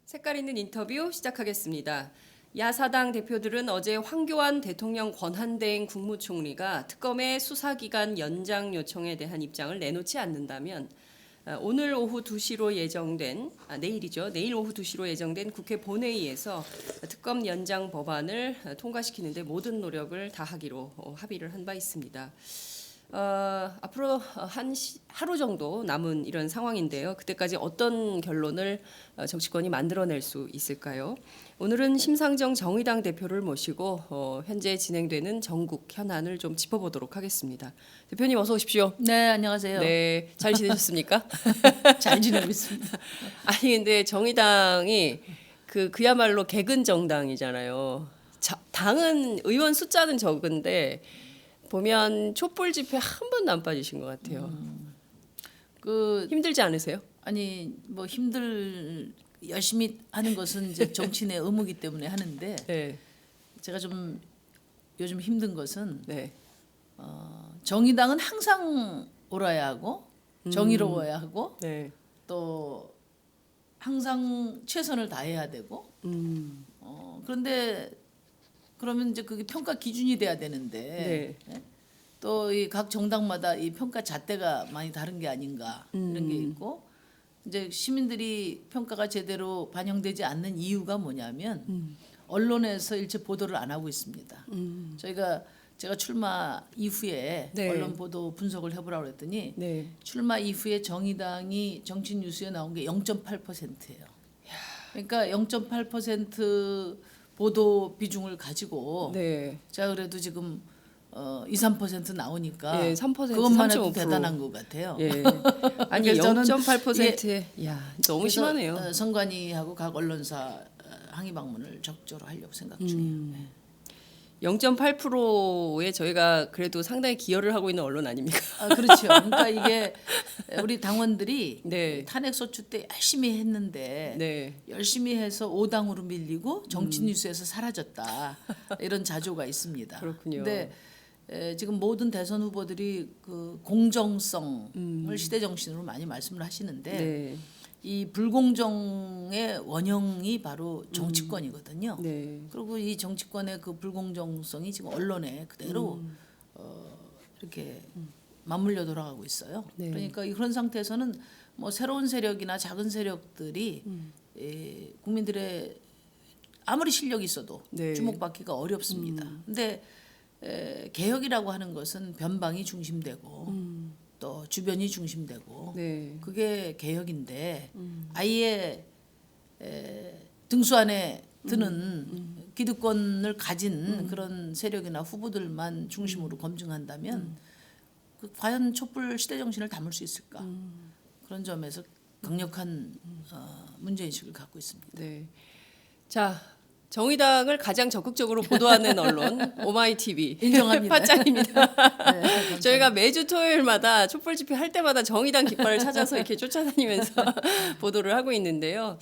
색깔 있는 인터뷰 시작하겠습니다. 야사당 대표들은 어제 황교안 대통령 권한대행 국무총리가 특검의 수사기간 연장 요청에 대한 입장을 내놓지 않는다면 오늘 오후 2시로 예정된 내일이죠. 내일 오후 2시로 예정된 국회 본회의에서 특검 연장 법안을 통과시키는데 모든 노력을 다하기로 합의를 한 바 있습니다. 앞으로 하루 정도 남은 이런 상황인데요. 그때까지 어떤 결론을 정치권이 만들어낼 수 있을까요? 오늘은 심상정 정의당 대표를 모시고 현재 진행되는 전국 현안을 좀 짚어보도록 하겠습니다. 대표님 어서 오십시오. 네, 안녕하세요. 네, 잘 지내셨습니까? 잘 지내고 있습니다. 아니 근데 정의당이 그야말로 개근 정당이잖아요. 당은 의원 숫자는 적은데 보면 촛불 집회 한 번도 안 빠지신 것 같아요. 힘들지 않으세요? 아니 뭐 열심히 하는 것은 이제 정치인의 의무이기 때문에 하는데 네. 제가 좀 요즘 힘든 것은 네. 정의당은 항상 옳아야 하고 정의로워야 하고 네. 또 항상 최선을 다해야 되고 그런데 그러면 이제 그게 평가 기준이 돼야 되는데 또 이 각 정당마다 이 평가 잣대가 많이 다른 게 아닌가 이런 게 있고 이제 시민들이 평가가 제대로 반영되지 않는 이유가 뭐냐면 언론에서 일체 보도를 안 하고 있습니다. 제가 출마 이후에 네. 언론 보도 분석을 해보라고 그랬더니 네. 출마 이후에 정의당이 정치 뉴스에 나온 게 0.8%예요. 그러니까 0.8% 보도 비중을 가지고 네. 제가 그래도 지금 2~3% 나오니까 예, 3%, 그것만 해도 3.5%. 대단한 것 같아요. 예. 아니 그래서 저는 0.8%에 야, 너무 그래서, 심하네요. 선관위하고 각 언론사 항의 방문을 적극적으로 하려고 생각 중이에요. 네. 0.8%에 저희가 그래도 상당히 기여를 하고 있는 언론 아닙니까? 그렇죠. 그러니까 이게 우리 당원들이 네. 탄핵 소추 때 열심히 했는데 네. 열심히 해서 5당으로 밀리고 정치 뉴스에서 사라졌다. 이런 자조가 있습니다. 그렇군요. 근데 지금 모든 대선 후보들이 그 공정성을 시대 정신으로 많이 말씀을 하시는데 네. 이 불공정의 원형이 바로 정치권이거든요. 네. 그리고 이 정치권의 그 불공정성이 지금 언론에 그대로 이렇게 맞물려 돌아가고 있어요. 네. 그러니까 그런 상태에서는 뭐 새로운 세력이나 작은 세력들이 국민들의 아무리 실력이 있어도 네. 주목받기가 어렵습니다. 근데 개혁이라고 하는 것은 변방이 중심되고 또 주변이 중심되고 네. 그게 개혁인데 아예 등수 안에 드는 기득권을 가진 그런 세력이나 후보들만 중심으로 검증한다면 과연 촛불 시대 정신을 담을 수 있을까? 그런 점에서 강력한 문제인식을 갖고 있습니다. 네. 자, 정의당을 가장 적극적으로 보도하는 언론 오마이TV 인정합니다. 파짱입니다. 네, 저희가 매주 토요일마다 촛불 집회 할 때마다 정의당 깃발을 찾아서 이렇게 쫓아다니면서 보도를 하고 있는데요.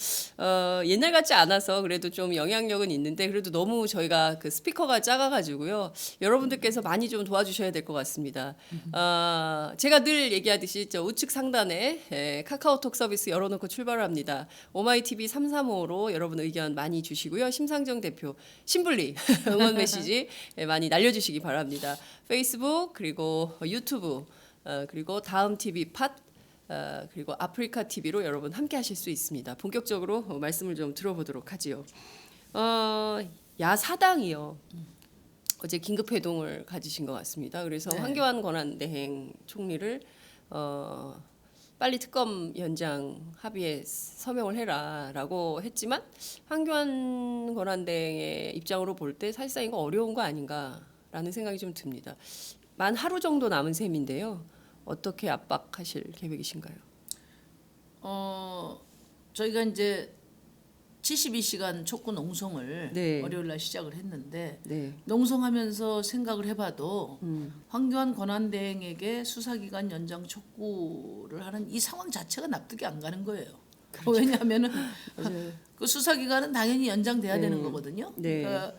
옛날 같지 않아서 그래도 좀 영향력은 있는데 그래도 너무 저희가 그 스피커가 작아가지고요. 여러분들께서 많이 좀 도와주셔야 될 것 같습니다. 제가 늘 얘기하듯이 저 우측 상단에 카카오톡 서비스 열어놓고 출발을 합니다. 오마이TV 335로 여러분 의견 많이 주시고요. 심상정 대표 신불리 응원 메시지 많이 날려주시기 바랍니다. 페이스북 그리고 유튜브 그리고 다음 TV 팟 그리고 아프리카 TV로 여러분 함께 하실 수 있습니다. 본격적으로 말씀을 좀 들어보도록 하지요. 야사당이요. 어제 긴급 회동을 가지신 것 같습니다. 그래서 네. 황교안 권한대행 총리를 빨리 특검 연장 합의에 서명을 해라라고 했지만 황교안 권한대행의 입장으로 볼 때 사실상 이거 어려운 거 아닌가라는 생각이 좀 듭니다. 만 하루 정도 남은 셈인데요. 어떻게 압박하실 계획이신가요? 저희가 이제 72시간 촉구 농성을 네. 월요일 날 시작을 했는데 네. 농성하면서 생각을 해봐도 황교안 권한대행에게 수사기간 연장 촉구를 하는 이 상황 자체가 납득이 안 가는 거예요. 왜냐하면은 그 수사기간은 당연히 연장돼야 되는 거거든요. 네. 그러니까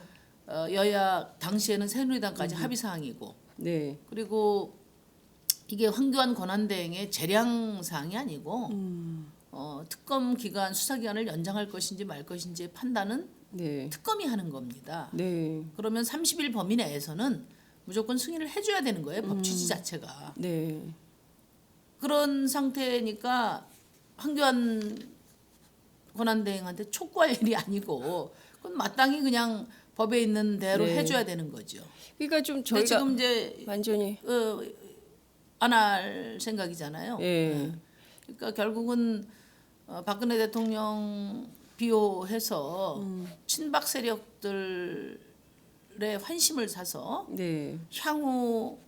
여야 당시에는 새누리당까지 합의 사항이고 네. 그리고 이게 황교안 권한대행의 재량 사항이 아니고 특검 기간 수사 기간을 연장할 것인지 말 것인지의 판단은 네. 특검이 하는 겁니다. 네. 그러면 30일 범위 내에서는 무조건 승인을 해줘야 되는 거예요. 법 취지 자체가. 네. 그런 상태니까 황교안 권한대행한테 촉구할 일이 아니고 그건 마땅히 그냥 법에 있는 대로 네. 해줘야 되는 거죠. 그러니까 좀 근데 저희가 지금 이제 완전히 안 할 생각이잖아요. 예. 그러니까 결국은 박근혜 대통령 비호해서 친박 세력들의 환심을 사서 네. 향후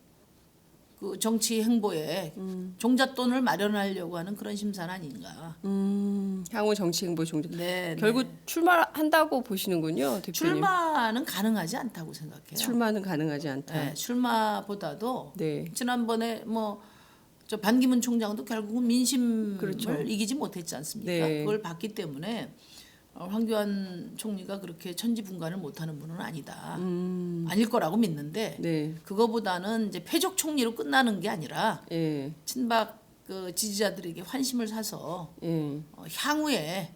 그 정치 행보에 종잣돈을 마련하려고 하는 그런 심산 아닌가. 향후 정치 행보 종자. 네, 결국 네. 출마한다고 보시는군요, 대표님. 출마는 가능하지 않다고 생각해요. 출마는 가능하지 않다. 네, 출마보다도 네. 지난번에 뭐 저 반기문 총장도 결국은 민심을 그렇죠. 이기지 못했지 않습니까? 네. 그걸 봤기 때문에 황교안 총리가 그렇게 천지분간을 못하는 분은 아니다. 아닐 거라고 믿는데 네. 그거보다는 이제 패족 총리로 끝나는 게 아니라 예. 친박 그 지지자들에게 환심을 사서 예. 향후에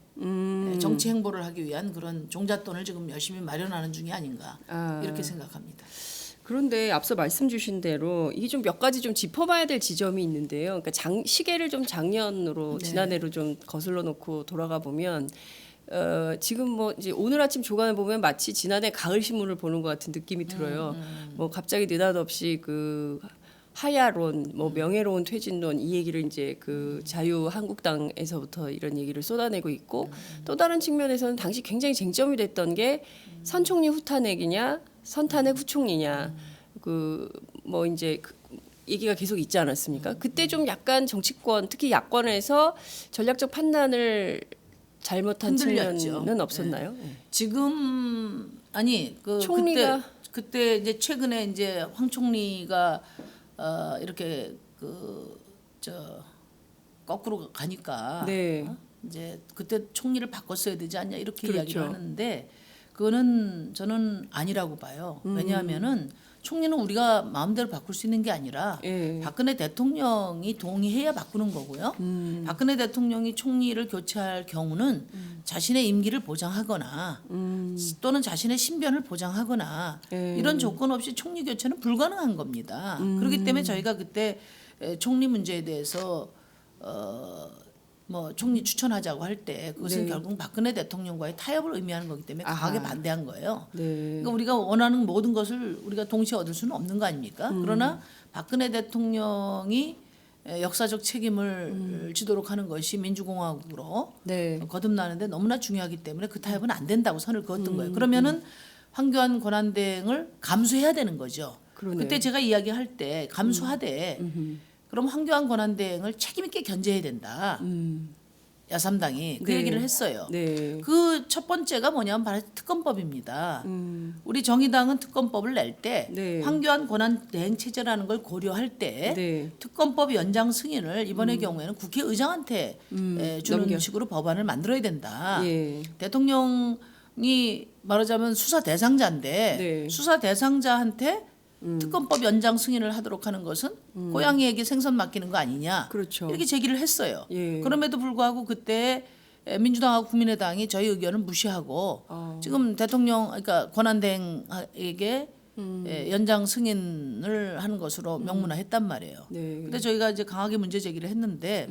정치 행보를 하기 위한 그런 종잣돈을 지금 열심히 마련하는 중이 아닌가 이렇게 생각합니다. 그런데 앞서 말씀 주신 대로 이게 좀 몇 가지 좀 짚어봐야 될 지점이 있는데요. 그러니까 시계를 좀 작년으로 네. 지난해로 좀 거슬러 놓고 돌아가 보면 지금 뭐 이제 오늘 아침 조간을 보면 마치 지난해 가을 신문을 보는 것 같은 느낌이 들어요. 뭐 갑자기 느닷없이 그 하야론, 뭐 명예로운 퇴진론 이 얘기를 이제 그 자유한국당에서부터 이런 얘기를 쏟아내고 있고 또 다른 측면에서는 당시 굉장히 쟁점이 됐던 게 선 총리 후탄핵이냐 선탄핵 후총리냐 그 뭐 이제 얘기가 계속 있지 않았습니까? 그때 좀 약간 정치권 특히 야권에서 전략적 판단을 잘못한 흔들렸죠. 측면은 없었나요? 네. 지금 아니 그 총리가 그때 이제 최근에 이제 황 총리가 이렇게 그 저 거꾸로 가니까 네. 이제 그때 총리를 바꿨어야 되지 않냐 이렇게 그렇죠. 이야기를 하는데 그거는 저는 아니라고 봐요. 왜냐하면은 총리는 우리가 마음대로 바꿀 수 있는 게 아니라 예. 박근혜 대통령이 동의해야 바꾸는 거고요. 박근혜 대통령이 총리를 교체할 경우는 자신의 임기를 보장하거나 또는 자신의 신변을 보장하거나 이런 조건 없이 총리 교체는 불가능한 겁니다. 그렇기 때문에 저희가 그때 총리 문제에 대해서 뭐 총리 추천하자고 할 때 그것은 네. 결국 박근혜 대통령과의 타협을 의미하는 거기 때문에 강하게 아하. 반대한 거예요. 네. 그러니까 우리가 원하는 모든 것을 우리가 동시에 얻을 수는 없는 거 아닙니까? 그러나 박근혜 대통령이 역사적 책임을 지도록 하는 것이 민주공화국으로 네. 거듭나는데 너무나 중요하기 때문에 그 타협은 안 된다고 선을 그었던 거예요. 그러면은 황교안 권한대행을 감수해야 되는 거죠. 그러네요. 그때 제가 이야기할 때 감수하되 그럼 황교안 권한대행을 책임 있게 견제해야 된다. 야삼당이 그 네. 얘기를 했어요. 네. 그 첫 번째가 뭐냐면 바로 특검법입니다. 우리 정의당은 특검법을 낼 때 네. 황교안 권한 대행 체제라는 걸 고려할 때 네. 특검법 연장 승인을 이번의 경우에는 국회의장한테 주는 넘겨. 식으로 법안을 만들어야 된다. 예. 대통령이 말하자면 수사 대상자인데 네. 수사 대상자한테 특검법 연장 승인을 하도록 하는 것은 고양이에게 생선 맡기는 거 아니냐 그렇죠. 이렇게 제기를 했어요. 예. 그럼에도 불구하고 그때 민주당하고 국민의당이 저희 의견을 무시하고 지금 대통령 그러니까 권한대행에게 연장 승인을 하는 것으로 명문화했단 말이에요. 네. 근데 저희가 이제 강하게 문제 제기를 했는데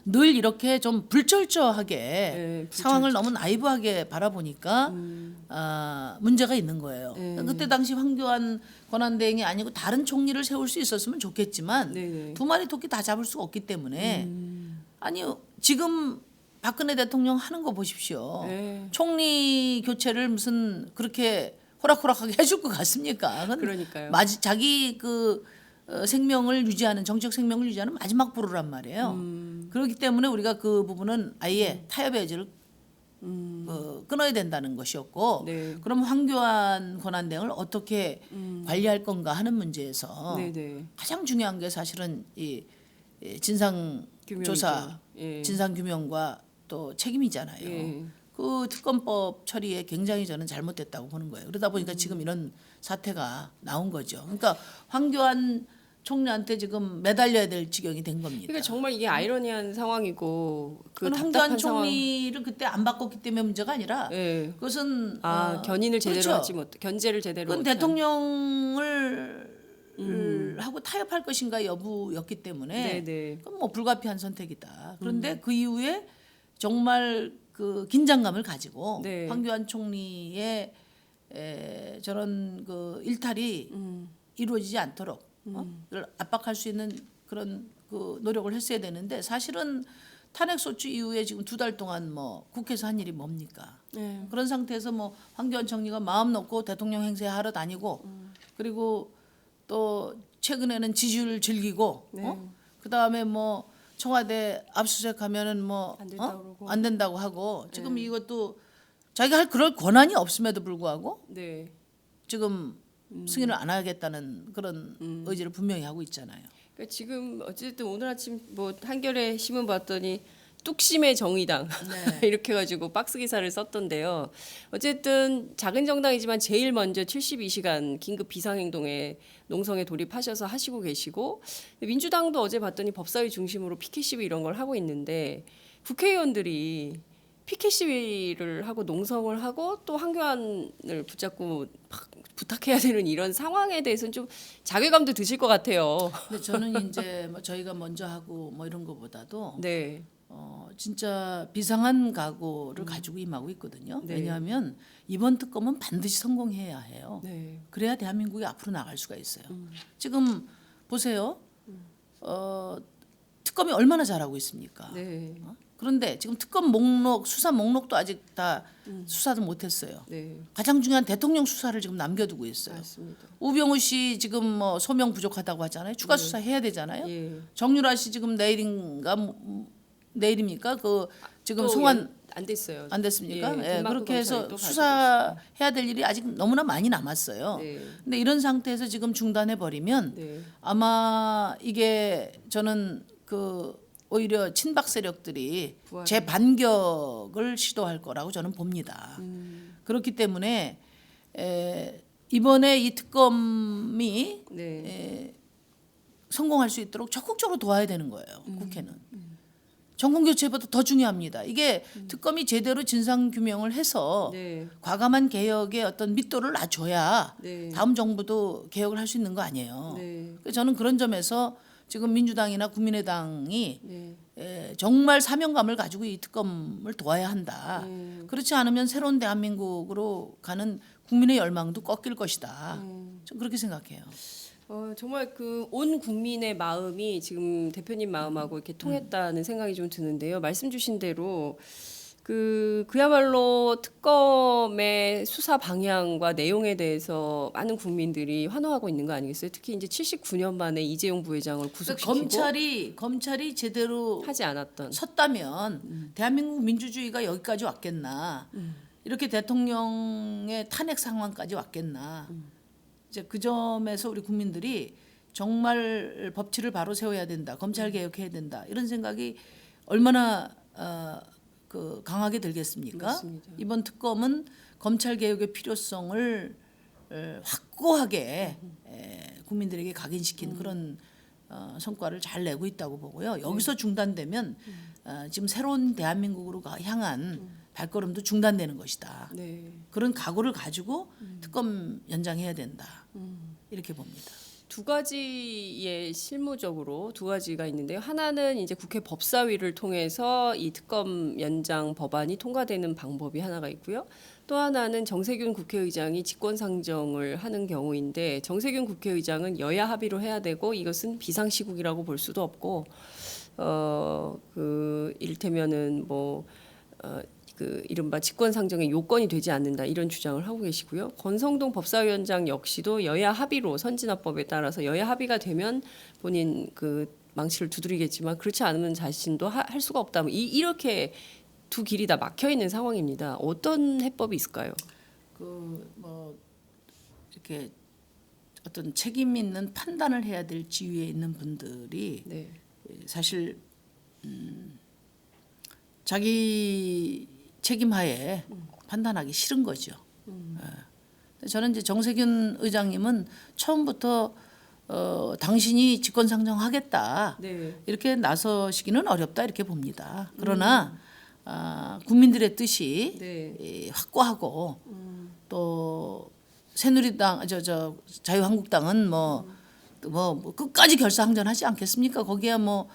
늘 이렇게 좀 불철저하게 네, 상황을 너무 나이브하게 바라보니까 문제가 있는 거예요. 그때 당시 황교안 권한대행이 아니고 다른 총리를 세울 수 있었으면 좋겠지만 네네. 두 마리 토끼 다 잡을 수가 없기 때문에 아니 지금 박근혜 대통령 하는 거 보십시오. 네. 총리 교체를 무슨 그렇게 호락호락하게 해줄 것 같습니까? 그건 그러니까요. 자기 그 생명을 유지하는 정치적 생명을 유지하는 마지막 보루란 말이에요. 그렇기 때문에 우리가 그 부분은 아예 타협의 여지를 끊어야 된다는 것이었고, 네. 그럼 황교안 권한대행을 어떻게 관리할 건가 하는 문제에서 네네. 가장 중요한 게 사실은 이 진상 조사, 예. 진상 규명과 또 책임이잖아요. 예. 그 특검법 처리에 굉장히 저는 잘못됐다고 보는 거예요. 그러다 보니까 지금 이런 사태가 나온 거죠. 그러니까 황교안 총리한테 지금 매달려야 될 지경이 된 겁니다. 그러니까 정말 이게 아이러니한 상황이고 그 그건 답답한 황교안 상황. 총리를 그때 안 바꿨기 때문에 문제가 아니라 예. 그것은 견인을 제대로 그렇죠. 하지 못, 견제를 제대로 그건 못한. 대통령을 하고 타협할 것인가 여부였기 때문에 네네. 그건 뭐 불가피한 선택이다. 그런데 그 이후에 정말 그 긴장감을 가지고 네. 황교안 총리의 저런 그 일탈이 이루어지지 않도록 그걸 압박할 수 있는 그런 그 노력을 했어야 되는데 사실은 탄핵 소추 이후에 지금 2달 동안 뭐 국회에서 한 일이 뭡니까? 네. 그런 상태에서 뭐 황교안 총리가 마음 놓고 대통령 행세하러 다니고 그리고 또 최근에는 지지율을 즐기고 네. 그다음에 뭐 청와대 압수수색하면은 뭐 안 된다고 그러고. 안 된다고 하고 지금 이것도 자기가 할 그럴 권한이 없음에도 불구하고 네. 지금 승인을 안 하겠다는 그런 의지를 분명히 하고 있잖아요. 그러니까 지금 어쨌든 오늘 아침 뭐 한겨레 신문 봤더니 뚝심의 정의당 이렇게 해가지고 박스 기사를 썼던데요. 어쨌든 작은 정당이지만 제일 먼저 72시간 긴급 비상행동에 농성에 돌입하셔서 하시고 계시고 민주당도 어제 봤더니 법사위 중심으로 피켓 시위 이런 걸 하고 있는데 국회의원들이 피켓 시위를 하고 농성을 하고 또 황교안을 붙잡고 막 부탁해야 되는 이런 상황에 대해서는 좀 자괴감도 드실 것 같아요. 근데 저는 이제 뭐 저희가 먼저 하고 뭐 이런 것보다도 네. 진짜 비상한 각오를 가지고 임하고 있거든요. 네. 왜냐하면 이번 특검은 반드시 성공해야 해요. 네. 그래야 대한민국이 앞으로 나갈 수가 있어요. 지금 보세요. 특검이 얼마나 잘하고 있습니까? 네. 그런데 지금 특검 목록, 수사 목록도 아직 다 수사도 못했어요. 네. 가장 중요한 대통령 수사를 지금 남겨두고 있어요. 맞습니다. 우병우 씨 지금 뭐 소명 부족하다고 하잖아요. 추가 수사 해야 되잖아요. 예. 정유라 씨 지금 내일입니까? 그 지금 송환 안 됐어요. 안 됐습니까? 예, 예, 덴마크 그렇게 해서 검찰이 또 수사해야 될 일이 아직 너무나 많이 남았어요. 네. 근데 이런 상태에서 지금 중단해 버리면 네. 아마 이게 저는 그 오히려 친박 세력들이 부활을. 재반격을 시도할 거라고 저는 봅니다. 그렇기 때문에 이번에 이 특검이 네. 성공할 수 있도록 적극적으로 도와야 되는 거예요. 국회는. 정권 교체보다 더 중요합니다. 이게 특검이 제대로 진상 규명을 해서 네. 과감한 개혁의 어떤 밑도를 놔줘야 네. 다음 정부도 개혁을 할 수 있는 거 아니에요. 네. 그래서 저는 그런 점에서 지금 민주당이나 국민의당이 네. 정말 사명감을 가지고 이 특검을 도와야 한다. 그렇지 않으면 새로운 대한민국으로 가는 국민의 열망도 꺾일 것이다. 좀 그렇게 생각해요. 정말 그 온 국민의 마음이 지금 대표님 마음하고 이렇게 통했다는 생각이 좀 드는데요. 말씀 주신 대로 그야말로 특검의 수사 방향과 내용에 대해서 많은 국민들이 환호하고 있는 거 아니겠어요? 특히 이제 79년 만에 이재용 부회장을 구속시키고 검찰이 제대로 하지 않았던. 섰다면 대한민국 민주주의가 여기까지 왔겠나? 이렇게 대통령의 탄핵 상황까지 왔겠나? 이제 그 점에서 우리 국민들이 정말 법치를 바로 세워야 된다, 검찰 개혁해야 된다 이런 생각이 얼마나 그 강하게 들겠습니까? 맞습니다. 이번 특검은 검찰 개혁의 필요성을 확고하게 국민들에게 각인시킨 그런 성과를 잘 내고 있다고 보고요. 여기서 중단되면 지금 새로운 대한민국으로 향한 발걸음도 중단되는 것이다. 네. 그런 각오를 가지고 특검 연장해야 된다. 이렇게 봅니다. 두 가지의 실무적으로 두 가지가 있는데요. 하나는 이제 국회 법사위를 통해서 이 특검 연장 법안이 통과되는 방법이 하나가 있고요. 또 하나는 정세균 국회의장이 직권상정을 하는 경우인데 정세균 국회의장은 여야 합의로 해야 되고 이것은 비상시국이라고 볼 수도 없고 이를테면은 그 이른바 직권상정의 요건이 되지 않는다 이런 주장을 하고 계시고요. 권성동 법사위원장 역시도 여야 합의로 선진화법에 따라서 여야 합의가 되면 본인 그 망치를 두드리겠지만 그렇지 않으면 자신도 할 수가 없다. 이렇게 두 길이 다 막혀 있는 상황입니다. 어떤 해법이 있을까요? 뭐 이렇게 어떤 책임 있는 판단을 해야 될 지위에 있는 분들이 네. 사실 자기 책임하에 판단하기 싫은 거죠. 저는 이제 정세균 의장님은 처음부터 당신이 직권상정하겠다 네. 이렇게 나서시기는 어렵다 이렇게 봅니다. 그러나 국민들의 뜻이 네. 확고하고 또 새누리당 저 자유한국당은 뭐 끝까지 결사항전하지 않겠습니까? 거기야 뭐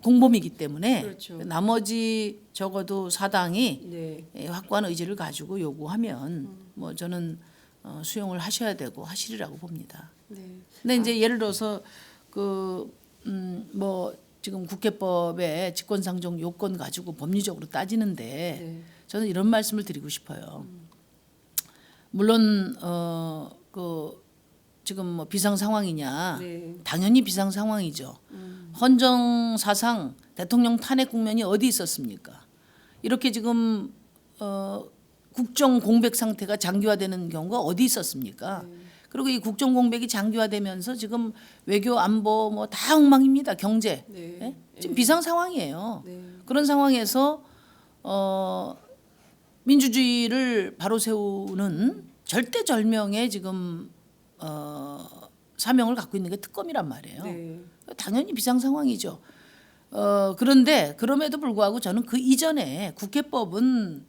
공범이기 때문에 그렇죠. 나머지 적어도 사당이 네. 확고한 의지를 가지고 요구하면 뭐 저는 수용을 하셔야 되고 하시리라고 봅니다. 네. 근데 이제 예를 들어서 뭐 지금 국회법의 직권상정 요건 가지고 법리적으로 따지는데 네. 저는 이런 말씀을 드리고 싶어요. 물론 그 지금 뭐 비상 상황이냐? 네. 당연히 비상 상황이죠. 헌정 사상 대통령 탄핵 국면이 어디 있었습니까? 이렇게 지금 국정 공백 상태가 장기화되는 경우가 어디 있었습니까? 그리고 이 국정 공백이 장기화되면서 지금 외교 안보 뭐 다 엉망입니다. 경제 네. 예? 지금 비상 상황이에요. 네. 그런 상황에서 민주주의를 바로 세우는 절대절명의 지금 사명을 갖고 있는 게 특검이란 말이에요. 네. 당연히 비상 상황이죠. 그런데 그럼에도 불구하고 저는 그 이전에 국회법은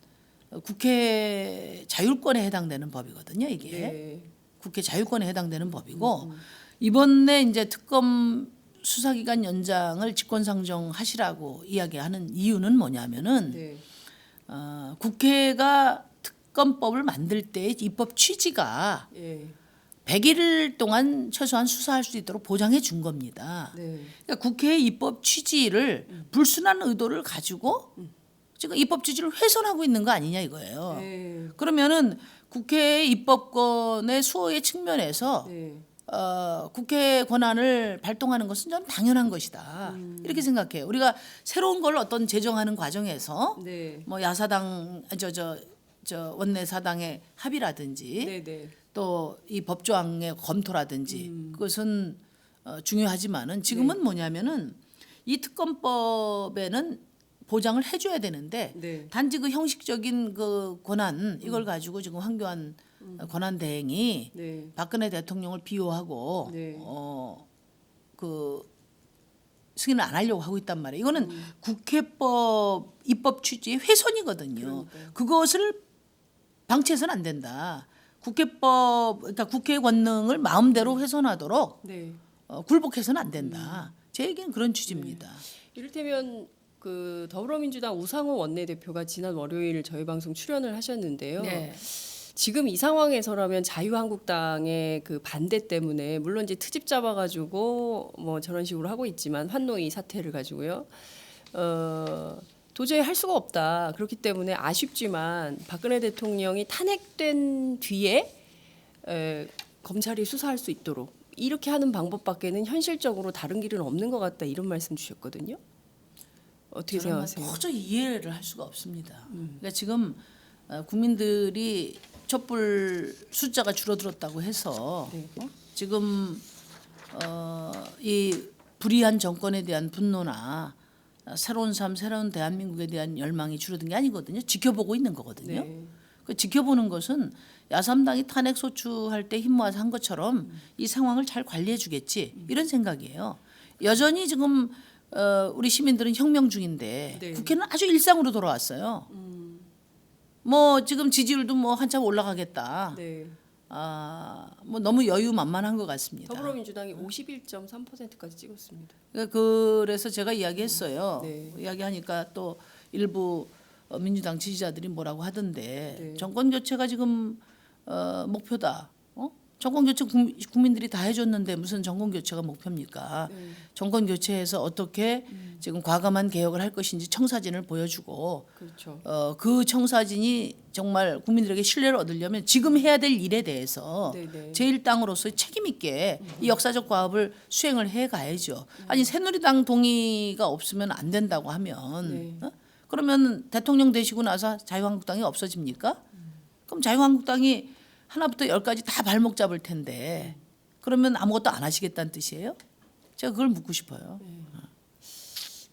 국회 자율권에 해당되는 법이거든요. 이게 네. 국회 자율권에 해당되는 법이고 이번에 이제 특검 수사기간 연장을 직권상정하시라고 이야기하는 이유는 뭐냐면은 네. 국회가 특검법을 만들 때 입법 취지가 예. 100일 동안 최소한 수사할 수 있도록 보장해 준 겁니다. 네. 그러니까 국회의 입법 취지를 불순한 의도를 가지고 지금 입법 취지를 훼손하고 있는 거 아니냐 이거예요. 네. 그러면은 국회의 입법권의 수호의 측면에서 네. 국회 권한을 발동하는 것은 좀 당연한 것이다. 이렇게 생각해요. 우리가 새로운 걸 어떤 제정하는 과정에서 네. 뭐 야사당 저 원내 사당의 합의라든지 네. 네. 또 이 법조항의 검토라든지 그것은 중요하지만은 지금은 뭐냐면은 이 특검법에는 보장을 해줘야 되는데 네. 단지 그 형식적인 그 권한 이걸 가지고 지금 황교안 권한 대행이 네. 박근혜 대통령을 비호하고 네. 그 승인을 안 하려고 하고 있단 말이에요. 이거는 국회법 입법 취지의 훼손이거든요. 그러니까요. 그것을 방치해서는 안 된다. 국회법 그러니까 국회 권능을 마음대로 훼손하도록 네. 굴복해서는 안 된다. 제 얘기는 그런 취지입니다. 이를테면 그 더불어민주당 우상호 원내대표가 지난 월요일 저희 방송 출연을 하셨는데요. 네. 지금 이 상황에서라면 자유한국당의 그 반대 때문에 물론 이제 트집 잡아가지고 뭐 저런 식으로 하고 있지만 환노위 사태를 가지고요. 도저히 할 수가 없다. 그렇기 때문에 아쉽지만 박근혜 대통령이 탄핵된 뒤에 검찰이 수사할 수 있도록 이렇게 하는 방법밖에는 현실적으로 다른 길은 없는 것 같다. 이런 말씀 주셨거든요. 어떻게 저는 생각하세요? 도저히 이해를 할 수가 없습니다. 그러니까 지금 국민들이 촛불 숫자가 줄어들었다고 해서 네. 지금 이 불의한 정권에 대한 분노나 새로운 삶, 새로운 대한민국에 대한 열망이 줄어든 게 아니거든요. 지켜보고 있는 거거든요. 네. 그 지켜보는 것은 야삼당이 탄핵 소추할 때 힘 모아서 한 것처럼 이 상황을 잘 관리해 주겠지 이런 생각이에요. 여전히 지금 우리 시민들은 혁명 중인데 네. 국회는 아주 일상으로 돌아왔어요. 뭐 지금 지지율도 뭐 한참 올라가겠다. 네. 뭐 너무 여유만만한 것 같습니다. 더불어민주당이 51.3%까지 찍었습니다. 그래서 제가 이야기했어요. 네. 이야기하니까 또 일부 민주당 지지자들이 뭐라고 하던데 네. 정권 교체가 지금 목표다. 정권 교체 국민들이 다 해줬는데 무슨 정권 교체가 목표입니까? 네. 정권 교체해서 어떻게 지금 과감한 개혁을 할 것인지 청사진을 보여주고 그렇죠. 그 청사진이 정말 국민들에게 신뢰를 얻으려면 지금 해야 될 일에 대해서 네네. 제1당으로서 책임 있게 이 역사적 과업을 수행을 해 가야죠. 아니 새누리당 동의가 없으면 안 된다고 하면 네. 그러면 대통령 되시고 나서 자유한국당이 없어집니까? 그럼 자유한국당이 하나부터 열까지 다 발목 잡을 텐데 그러면 아무것도 안 하시겠다는 뜻이에요? 제가 그걸 묻고 싶어요.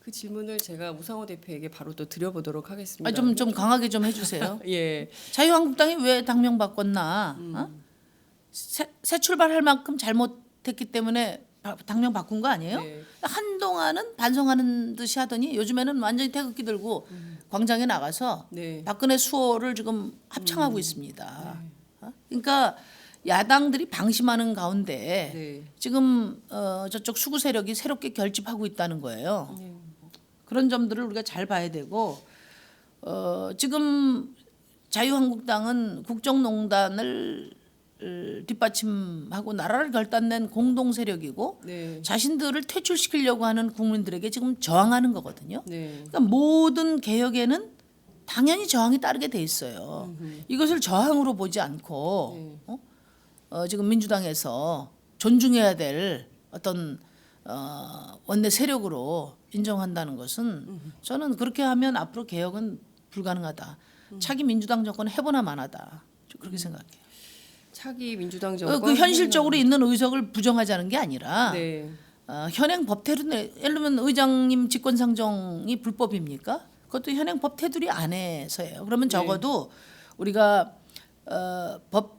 그 질문을 제가 우상호 대표에게 바로 또 드려보도록 하겠습니다. 좀 강하게 좀 해주세요. 예. 자유한국당이 왜 당명 바꿨나? 새 출발할 만큼 잘못했기 때문에 당명 바꾼 거 아니에요? 네. 한동안은 반성하는 듯이 하더니 요즘에는 완전히 태극기 들고 광장에 나가서 네. 박근혜 수호를 지금 합창하고 있습니다. 그러니까 야당들이 방심하는 가운데 네. 지금 저쪽 수구 세력이 새롭게 결집하고 있다는 거예요. 네. 그런 점들을 우리가 잘 봐야 되고 지금 자유한국당은 국정농단을 뒷받침하고 나라를 결단낸 공동 세력이고 네. 자신들을 퇴출시키려고 하는 국민들에게 지금 저항하는 거거든요. 네. 그러니까 모든 개혁에는 당연히 저항이 따르게 돼 있어요. 이것을 저항으로 보지 않고 지금 민주당에서 존중해야 될 어떤 원내 세력으로 인정한다는 것은 저는 그렇게 하면 앞으로 개혁은 불가능하다. 차기 민주당 정권 해보나 마나다. 좀 그렇게 생각해요. 차기 민주당 정권 그 현실적으로 있는 의석을 부정하자는 게 아니라 네. 현행 법 테두리 예를 들면 의장님 직권상정이 불법입니까? 그것도 현행 법 테두리 안에서예요. 그러면 적어도 우리가 법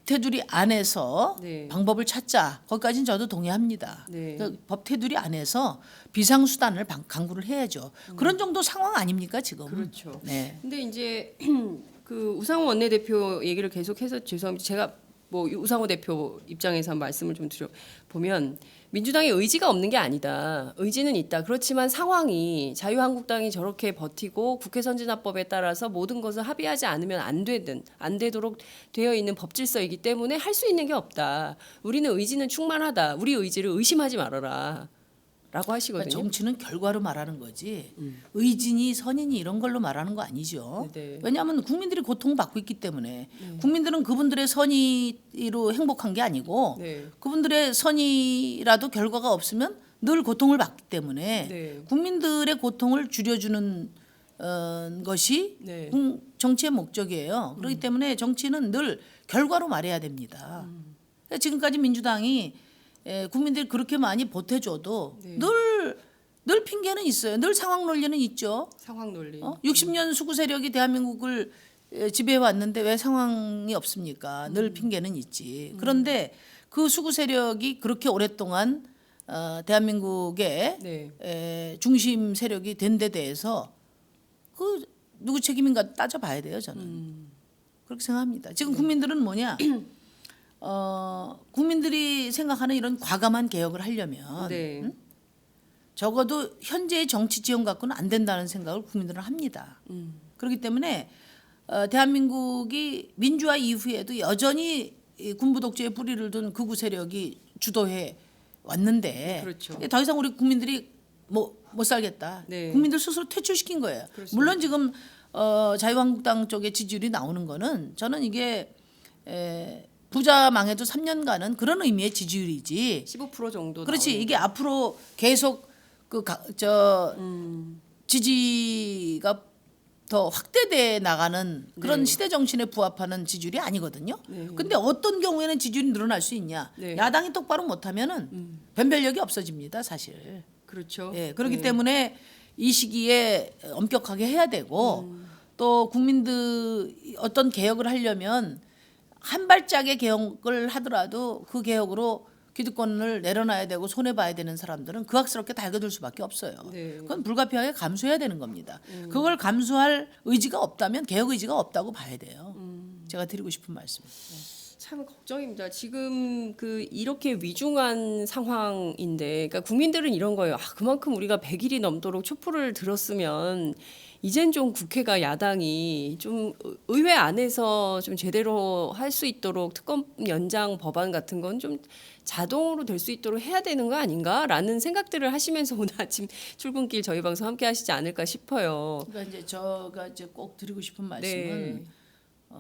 테두리 안에서 네. 방법을 찾자. 거기까지는 저도 동의합니다. 네. 그러니까 법 테두리 안에서 비상수단을 강구를 해야죠. 그런 정도 상황 아닙니까 지금? 그렇죠. 네. 근데 이제 그 우상호 원내대표 얘기를 계속해서 죄송합니다. 제가 뭐 우상호 대표 입장에서 한 말씀을 좀 드려 보면 민주당의 의지가 없는 게 아니다. 의지는 있다. 그렇지만 상황이 자유한국당이 저렇게 버티고 국회 선진화법에 따라서 모든 것을 합의하지 않으면 안 되도록 되어 있는 법질서이기 때문에 할 수 있는 게 없다. 우리는 의지는 충만하다. 우리 의지를 의심하지 말아라. 라고 하시거든요. 그러니까 정치는 결과로 말하는 거지 의진이 선인이 이런 걸로 말하는 거 아니죠. 네. 왜냐하면 국민들이 고통받고 있기 때문에 국민들은 그분들의 선의로 행복한 게 아니고 네. 그분들의 선의라도 결과가 없으면 늘 고통을 받기 때문에 네. 국민들의 고통을 줄여주는 것이 네. 정치의 목적이에요. 그렇기 때문에 정치는 늘 결과로 말해야 됩니다. 그러니까 지금까지 민주당이 국민들이 그렇게 많이 보태줘도 네. 늘 핑계는 있어요. 늘 상황 논리는 있죠. 상황 논리. 60년 수구 세력이 대한민국을 지배해 왔는데 왜 상황이 없습니까? 늘 핑계는 있지. 그런데 그 수구 세력이 그렇게 오랫동안 대한민국의 네. 중심 세력이 된 데 대해서 그 누구 책임인가 따져봐야 돼요. 저는 그렇게 생각합니다. 지금 국민들은 뭐냐? 국민들이 생각하는 이런 과감한 개혁을 하려면 네. 적어도 현재의 정치 지원 갖고는 안 된다는 생각을 국민들은 합니다. 그렇기 때문에 대한민국이 민주화 이후에도 여전히 이 군부 독재의 뿌리를 둔 극우 세력이 주도해 왔는데 그렇죠. 더 이상 우리 국민들이 못 살겠다. 네. 국민들 스스로 퇴출시킨 거예요. 그렇습니다. 물론 지금 자유한국당 쪽의 지지율이 나오는 거는 저는 이게 부자 망해도 3년간은 그런 의미의 지지율이지. 15% 정도. 그렇지. 나오는 이게 앞으로 계속 지지가 더 확대돼 나가는 그런 네. 시대 정신에 부합하는 지지율이 아니거든요. 네. 근데 어떤 경우에는 지지율이 늘어날 수 있냐? 네. 야당이 똑바로 못하면은 변별력이 없어집니다, 사실. 그렇죠. 예, 그렇기 네. 때문에 이 시기에 엄격하게 해야 되고 또 국민들 어떤 개혁을 하려면 한 발짝의 개혁을 하더라도 그 개혁으로 기득권을 내려놔야 되고 손해봐야 되는 사람들은 극악스럽게 달겨들 수밖에 없어요. 네. 그건 불가피하게 감수해야 되는 겁니다. 그걸 감수할 의지가 없다면 개혁 의지가 없다고 봐야 돼요. 제가 드리고 싶은 말씀. 참 걱정입니다. 지금 그 이렇게 위중한 상황인데, 그러니까 국민들은 이런 거예요. 그만큼 우리가 100일이 넘도록 촛불을 들었으면 이젠 좀 국회가 야당이 좀 의회 안에서 좀 제대로 할 수 있도록 특검 연장 법안 같은 건 좀 자동으로 될 수 있도록 해야 되는 거 아닌가라는 생각들을 하시면서 오늘 아침 출근길 저희 방송 함께 하시지 않을까 싶어요. 그러니까 이제 제가 이제 꼭 드리고 싶은 말씀은 네.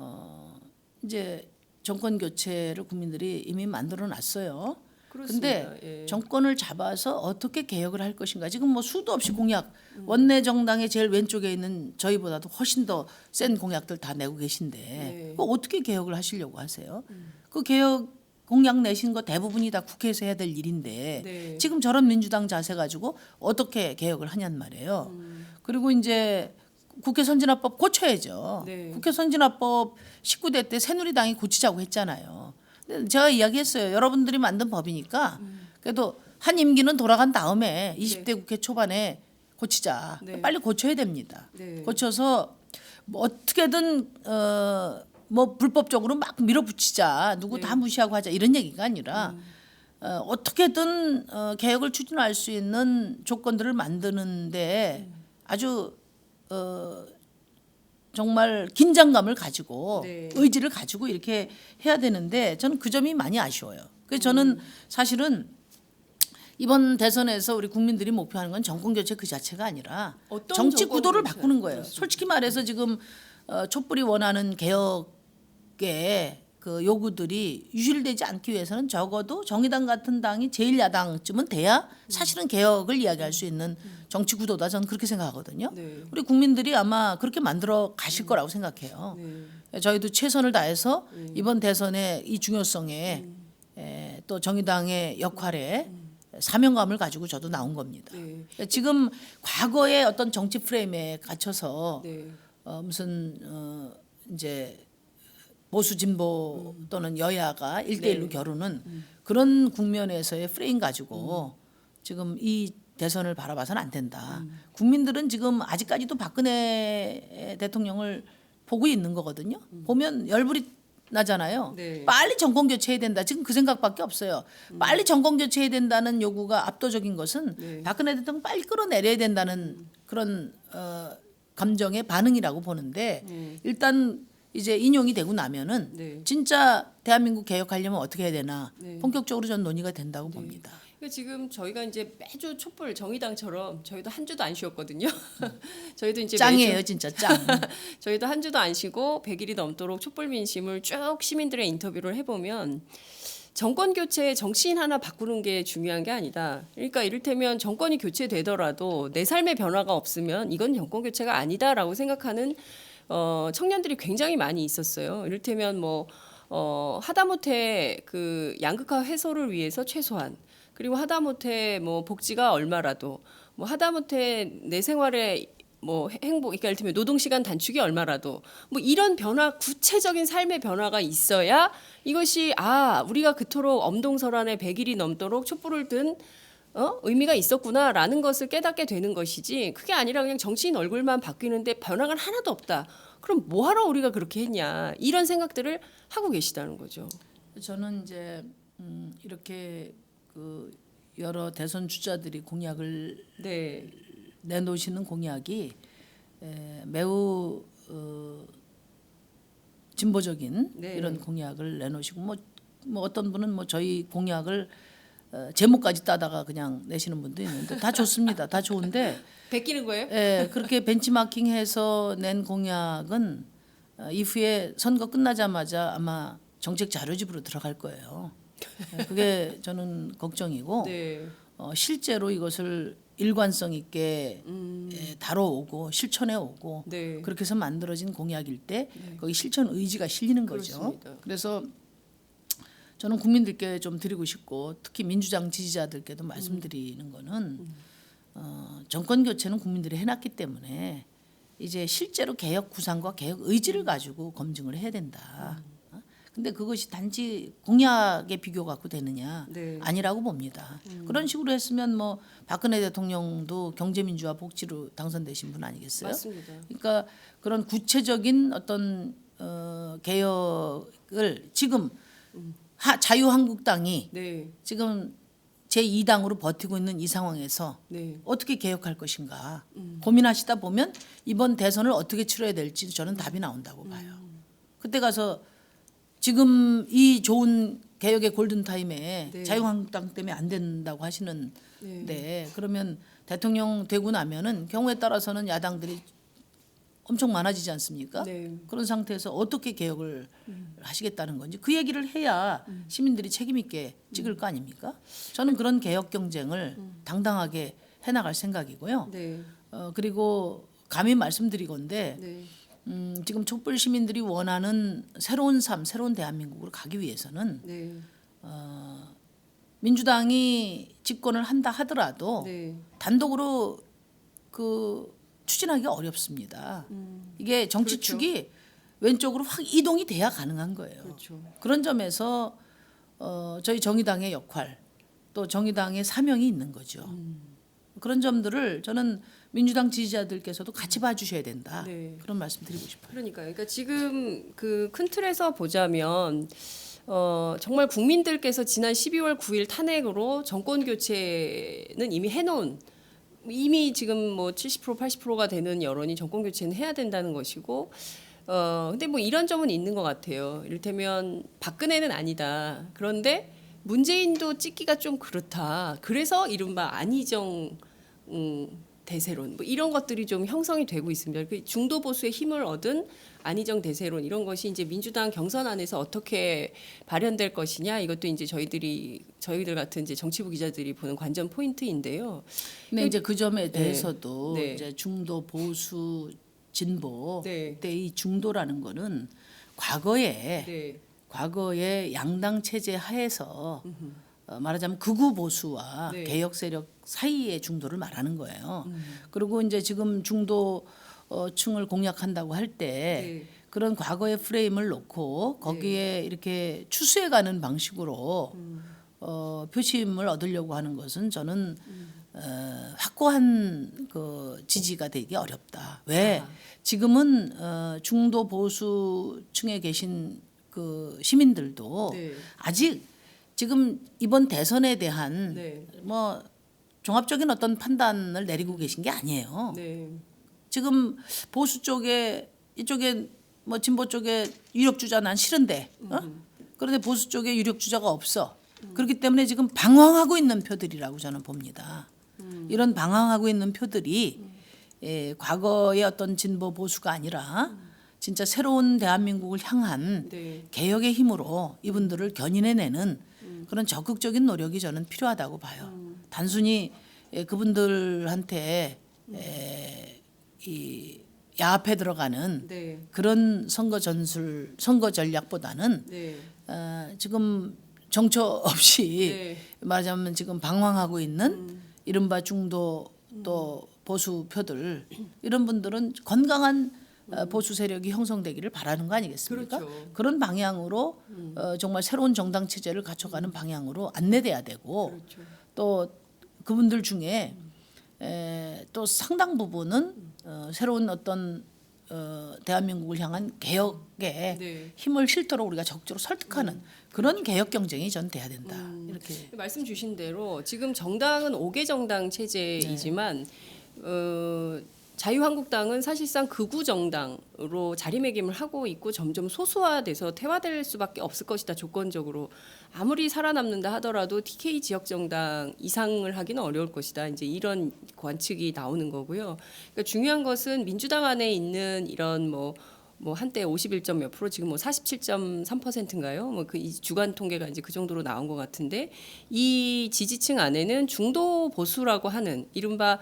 이제 정권 교체를 국민들이 이미 만들어 놨어요. 그렇습니다. 근데 예. 정권을 잡아서 어떻게 개혁을 할 것인가. 지금 뭐 수도 없이 공약, 원내 정당의 제일 왼쪽에 있는 저희보다도 훨씬 더 센 공약들 다 내고 계신데 네. 그 어떻게 개혁을 하시려고 하세요? 그 개혁 공약 내신 거 대부분이 다 국회에서 해야 될 일인데 네. 지금 저런 민주당 자세 가지고 어떻게 개혁을 하냔 말이에요. 그리고 이제 국회 선진화법 고쳐야죠. 네. 국회 선진화법 19대 때 새누리당이 고치자고 했잖아요. 근데 제가 이야기했어요. 여러분들이 만든 법이니까 그래도 한 임기는 돌아간 다음에 20대 국회 초반에 고치자. 네. 빨리 고쳐야 됩니다. 네. 고쳐서 뭐 어떻게든 뭐 불법적으로 막 밀어붙이자. 누구 다 무시하고 하자 이런 얘기가 아니라 어떻게든 개혁을 추진할 수 있는 조건들을 만드는데 아주 정말 긴장감을 가지고 네. 의지를 가지고 이렇게 해야 되는데 저는 그 점이 많이 아쉬워요. 그래서 저는 사실은 이번 대선에서 우리 국민들이 목표하는 건 정권 교체 그 자체가 아니라 어떤 정치 정권 구도를 교체? 바꾸는 거예요. 그렇습니다. 솔직히 말해서 지금 촛불이 원하는 개혁의 그 요구들이 유실되지 않기 위해서는 적어도 정의당 같은 당이 제1야당쯤은 돼야 사실은 개혁을 이야기할 수 있는 정치 구도다 저는 그렇게 생각하거든요. 네. 우리 국민들이 아마 그렇게 만들어 가실 거라고 생각해요. 네. 저희도 최선을 다해서 이번 대선의 이 중요성에 또 정의당의 역할에 사명감을 가지고 저도 나온 겁니다. 네. 지금 과거의 어떤 정치 프레임에 갇혀서 네. 무슨 이제 보수 진보 또는 여야가 일대일로 네. 겨루는 그런 국면에서의 프레임 가지고 지금 이 대선을 바라봐서는 안 된다. 국민들은 지금 아직까지도 박근혜 대통령을 보고 있는 거거든요. 보면 열불이 나잖아요. 네. 빨리 정권 교체해야 된다. 지금 그 생각밖에 없어요. 빨리 정권 교체해야 된다는 요구가 압도적인 것은 네. 박근혜 대통령 빨리 끌어내려야 된다는 그런 감정의 반응이라고 보는데 일단 이제 인용이 되고 나면은 네. 진짜 대한민국 개혁하려면 어떻게 해야 되나 네. 본격적으로 전 논의가 된다고 봅니다. 그러니까 지금 저희가 이제 매주 촛불 정의당처럼 저희도 한 주도 안 쉬었거든요. 저희도 이제 짱이에요, 매주 진짜 짱. 저희도 한 주도 안 쉬고 100일이 넘도록 촛불 민심을 쭉 시민들의 인터뷰를 해보면 정권 교체에 정치인 하나 바꾸는 게 중요한 게 아니다. 그러니까 이를테면 정권이 교체되더라도 내 삶의 변화가 없으면 이건 정권 교체가 아니다라고 생각하는 청년들이 굉장히 많이 있었어요. 이를테면 뭐 하다못해 그 양극화 해소를 위해서 최소한 그리고 하다못해 뭐 복지가 얼마라도 뭐 하다못해 내 생활에 뭐 행복 그러니까 이를테면 노동 시간 단축이 얼마라도 뭐 이런 변화 구체적인 삶의 변화가 있어야 이것이 우리가 그토록 엄동설안에 100일이 넘도록 촛불을 든 의미가 있었구나라는 것을 깨닫게 되는 것이지 그게 아니라 그냥 정치인 얼굴만 바뀌는데 변화가 하나도 없다. 그럼 뭐하러 우리가 그렇게 했냐 이런 생각들을 하고 계시다는 거죠. 저는 이제 이렇게 그 여러 대선 주자들이 공약을 네. 내놓으시는 공약이 매우 진보적인 네. 이런 공약을 내놓으시고 뭐 어떤 분은 뭐 저희 공약을 제목까지 따다가 그냥 내시는 분도 있는데 다 좋습니다. 다 좋은데 베끼는 거예요? 그렇게 벤치마킹해서 낸 공약은 이후에 선거 끝나자마자 아마 정책 자료집으로 들어갈 거예요. 그게 저는 걱정이고 네. 실제로 이것을 일관성 있게 다뤄오고 실천해 오고 네. 그렇게 해서 만들어진 공약일 때 거기 실천 의지가 실리는 거죠. 그렇습니다. 그래서 저는 국민들께 좀 드리고 싶고 특히 민주당 지지자들께도 말씀드리는 거는 정권 교체는 국민들이 해놨기 때문에 이제 실제로 개혁 구상과 개혁 의지를 가지고 검증을 해야 된다. 근데 그것이 단지 공약의 비교 갖고 되느냐 네. 아니라고 봅니다. 그런 식으로 했으면 뭐 박근혜 대통령도 경제민주화 복지로 당선되신 분 아니겠어요? 맞습니다. 그러니까 그런 구체적인 어떤 개혁을 지금 자유한국당이 네. 지금 제2당으로 버티고 있는 이 상황에서 네. 어떻게 개혁할 것인가 고민하시다 보면 이번 대선을 어떻게 치러야 될지 저는 답이 나온다고 봐요. 그때 가서 지금 이 좋은 개혁의 골든타임에 네. 자유한국당 때문에 안 된다고 하시는데 네. 그러면 대통령 되고 나면은 경우에 따라서는 야당들이 엄청 많아지지 않습니까? 네. 그런 상태에서 어떻게 개혁을 하시겠다는 건지 그 얘기를 해야 시민들이 책임 있게 찍을 거 아닙니까? 저는 그런 개혁 경쟁을 당당하게 해나갈 생각이고요. 네. 그리고 감히 말씀드리건데 네. 지금 촛불 시민들이 원하는 새로운 삶, 새로운 대한민국으로 가기 위해서는 네. 민주당이 집권을 한다 하더라도 네. 단독으로 그 추진하기가 어렵습니다. 이게 정치 그렇죠. 축이 왼쪽으로 확 이동이 돼야 가능한 거예요. 그렇죠. 그런 점에서 저희 정의당의 역할 또 정의당의 사명이 있는 거죠. 그런 점들을 저는 민주당 지지자들께서도 같이 봐주셔야 된다. 네. 그런 말씀 드리고 싶어요. 그러니까 지금 그 큰 틀에서 보자면 정말 국민들께서 지난 12월 9일 탄핵으로 정권 교체는 이미 해놓은 이미 지금 뭐 70% 80%가 되는 여론이 정권 교체는 해야 된다는 것이고 근데 뭐 이런 점은 있는 것 같아요. 이를테면 박근혜는 아니다. 그런데 문재인도 찍기가 좀 그렇다. 그래서 이른바 안희정 대세론 뭐 이런 것들이 좀 형성이 되고 있습니다. 그 중도 보수의 힘을 얻은 안희정 대세론 이런 것이 이제 민주당 경선 안에서 어떻게 발현될 것이냐 이것도 이제 저희들 같은 이제 정치부 기자들이 보는 관전 포인트인데요. 근데 이제 그 점에 대해서도 네. 이제 중도 보수 진보 네. 때 이 중도라는 거는 과거에 네. 양당 체제 하에서 말하자면 극우 보수와 네. 개혁 세력 사이의 중도를 말하는 거예요. 그리고 이제 지금 중도 층을 공략한다고 할 때 네. 그런 과거의 프레임을 놓고 거기에 이렇게 추수해가는 방식으로 표심을 얻으려고 하는 것은 저는 확고한 그 지지가 되기 어렵다. 왜? 지금은 중도 보수층에 계신 그 시민들도 네. 아직 지금 이번 대선에 대한 네. 뭐 종합적인 어떤 판단을 내리고 계신 게 아니에요. 네. 지금 보수 쪽에 이쪽에 뭐 진보 쪽에 유력 주자 난 싫은데 그런데 보수 쪽에 유력 주자가 없어. 그렇기 때문에 지금 방황하고 있는 표들이라고 저는 봅니다. 이런 방황하고 있는 표들이 과거의 어떤 진보 보수가 아니라 진짜 새로운 대한민국을 향한 네. 개혁의 힘으로 이분들을 견인해내는 그런 적극적인 노력이 저는 필요하다고 봐요. 단순히 그분들한테 이 야합해 들어가는 네. 그런 선거 전략보다는 네. 지금 정처 없이 네. 말하자면 지금 방황하고 있는 이른바 중도 또 보수 표들 이런 분들은 건강한 보수 세력이 형성되기를 바라는 거 아니겠습니까? 그렇죠. 그런 방향으로 정말 새로운 정당 체제를 갖춰가는 방향으로 안내돼야 되고 그렇죠. 또 그분들 중에 또 상당 부분은 새로운 어떤 대한민국을 향한 개혁에 네. 힘을 실도록 우리가 적극적으로 설득하는 그런 개혁 경쟁이 전 돼야 된다. 이렇게 말씀 주신 대로 지금 정당은 5개 정당 체제이지만 자유한국당은 사실상 극우 정당으로 자리매김을 하고 있고 점점 소수화돼서 퇴화될 수밖에 없을 것이다. 조건적으로 아무리 살아남는다 하더라도 TK 지역 정당 이상을 하기는 어려울 것이다. 이제 이런 관측이 나오는 거고요. 그러니까 중요한 것은 민주당 안에 있는 이런 뭐 한때 51점 몇 프로 지금 뭐 47.3%인가요? 뭐 그 주간 통계가 이제 그 정도로 나온 것 같은데 이 지지층 안에는 중도 보수라고 하는 이른바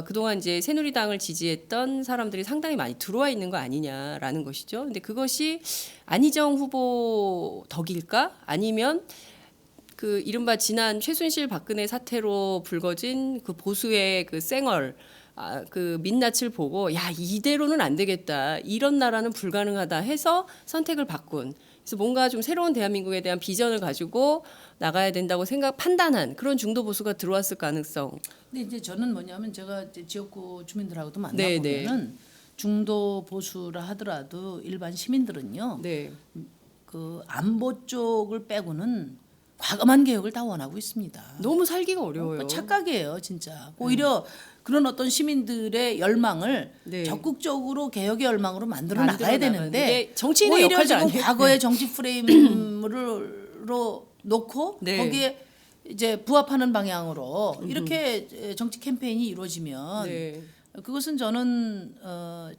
그동안 이제 새누리당을 지지했던 사람들이 상당히 많이 들어와 있는 거 아니냐라는 것이죠. 근데 그것이 안희정 후보 덕일까? 아니면 그 이른바 지난 최순실 박근혜 사태로 불거진 그 보수의 그 쌩얼 그 민낯을 보고 야 이대로는 안 되겠다 이런 나라는 불가능하다 해서 선택을 바꾼 그래서 뭔가 좀 새로운 대한민국에 대한 비전을 가지고 나가야 된다고 판단한 그런 중도 보수가 들어왔을 가능성. 근데 이제 저는 뭐냐면 제가 이제 지역구 주민들하고도 네, 만나보면은 중도 보수라 하더라도 일반 시민들은요 네. 그 안보 쪽을 빼고는 과감한 개혁을 다 원하고 있습니다. 너무 살기가 어려워요. 그 착각이에요, 진짜. 오히려 그런 어떤 시민들의 열망을 네. 적극적으로 개혁의 열망으로 만들어 나가야 되는데 정치인의 오히려 역할도 지금 아니에요. 과거의 정치 프레임으로 놓고 네. 거기에 이제 부합하는 방향으로 이렇게 정치 캠페인이 이루어지면 네. 그것은 저는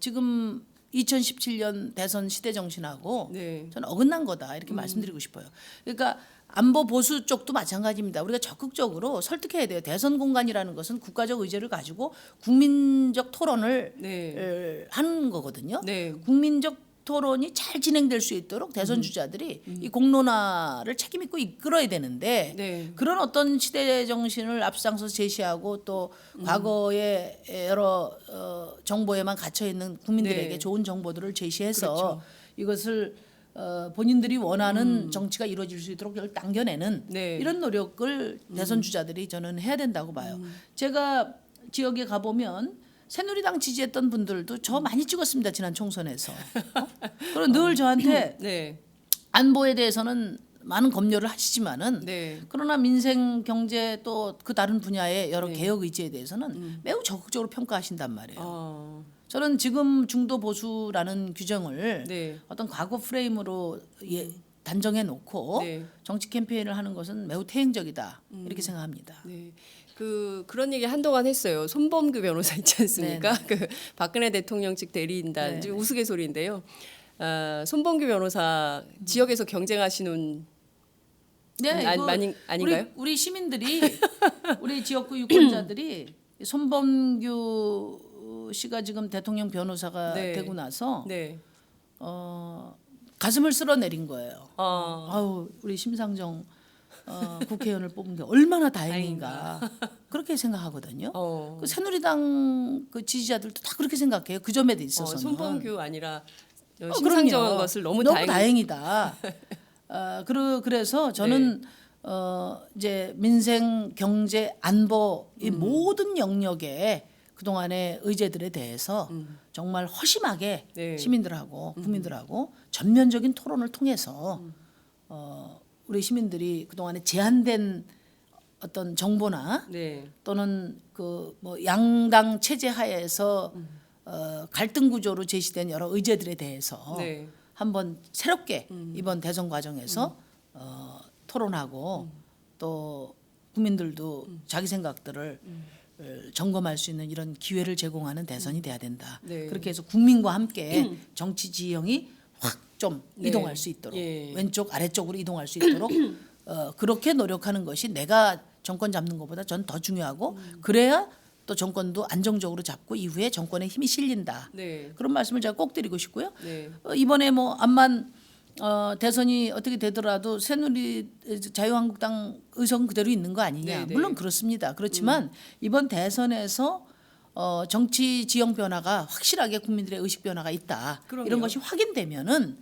지금 2017년 대선 시대 정신하고 네. 저는 어긋난 거다 이렇게 말씀드리고 싶어요. 그러니까 안보 보수 쪽도 마찬가지입니다. 우리가 적극적으로 설득해야 돼요. 대선 공간이라는 것은 국가적 의제를 가지고 국민적 토론을 네. 하는 거거든요. 네. 국민적 토론이 잘 진행될 수 있도록 대선 주자들이 이 공론화를 책임 있고 이끌어야 되는데 네. 그런 어떤 시대 정신을 앞장서 제시하고 또 과거의 여러 정보에만 갇혀 있는 국민들에게 네. 좋은 정보들을 제시해서 그렇죠. 이것을 본인들이 원하는 정치가 이루어질 수 있도록 이걸 당겨내는 네. 이런 노력을 대선 주자들이 저는 해야 된다고 봐요. 제가 지역에 가보면 새누리당 지지했던 분들도 저 많이 찍었습니다. 지난 총선에서. 그리고 늘 저한테 네. 안보에 대해서는 많은 검열을 하시지만은 네. 그러나 민생 경제 또 그 다른 분야의 여러 개혁 의지에 대해서는 매우 적극적으로 평가하신단 말이에요. 어, 저는 지금 중도 보수라는 규정을 네. 어떤 과거 프레임으로 단정해 놓고 네. 정치 캠페인을 하는 것은 매우 태행적이다 이렇게 생각합니다. 네. 그런 얘기 한동안 했어요. 손범규 변호사 있지 않습니까? 그 박근혜 대통령 측 대리인단 네. 지금 우스갯소리인데요. 손범규 변호사 지역에서 경쟁하시는 네, 이거 아닌가요? 우리 시민들이 우리 지역구 유권자들이 손범규 씨가 지금 대통령 변호사가 네. 되고 나서 네. 가슴을 쓸어내린 거예요. 아우 우리 심상정 국회의원을 뽑은 게 얼마나 다행인가 그렇게 생각하거든요. 그 새누리당 그 지지자들도 다 그렇게 생각해요. 그 점에 있어서는 손범규 아니라 그럼요. 심상정한 것을 너무 다행이다. 그래서 저는 이제 민생, 경제, 안보 이 모든 영역에 그동안의 의제들에 대해서 정말 허심하게 네. 시민들하고 국민들하고 전면적인 토론을 통해서 우리 시민들이 그동안에 제한된 어떤 정보나 네. 또는 그 뭐 양당 체제 하에서 갈등 구조로 제시된 여러 의제들에 대해서 네. 한번 새롭게 이번 대선 과정에서 토론하고 또 국민들도 자기 생각들을 점검할 수 있는 이런 기회를 제공하는 대선이 돼야 된다. 네. 그렇게 해서 국민과 함께 정치 지형이 확 좀 네. 이동할 수 있도록 예. 왼쪽 아래쪽으로 이동할 수 있도록 그렇게 노력하는 것이 내가 정권 잡는 것보다 전 더 중요하고 그래야 또 정권도 안정적으로 잡고 이후에 정권에 힘이 실린다. 네. 그런 말씀을 제가 꼭 드리고 싶고요. 네. 이번에 뭐 암만 대선이 어떻게 되더라도 새누리 자유한국당 의석은 그대로 있는 거 아니냐. 네, 네. 물론 그렇습니다. 그렇지만 이번 대선에서 정치 지형 변화가 확실하게 국민들의 의식 변화가 있다. 그럼요. 이런 것이 확인되면은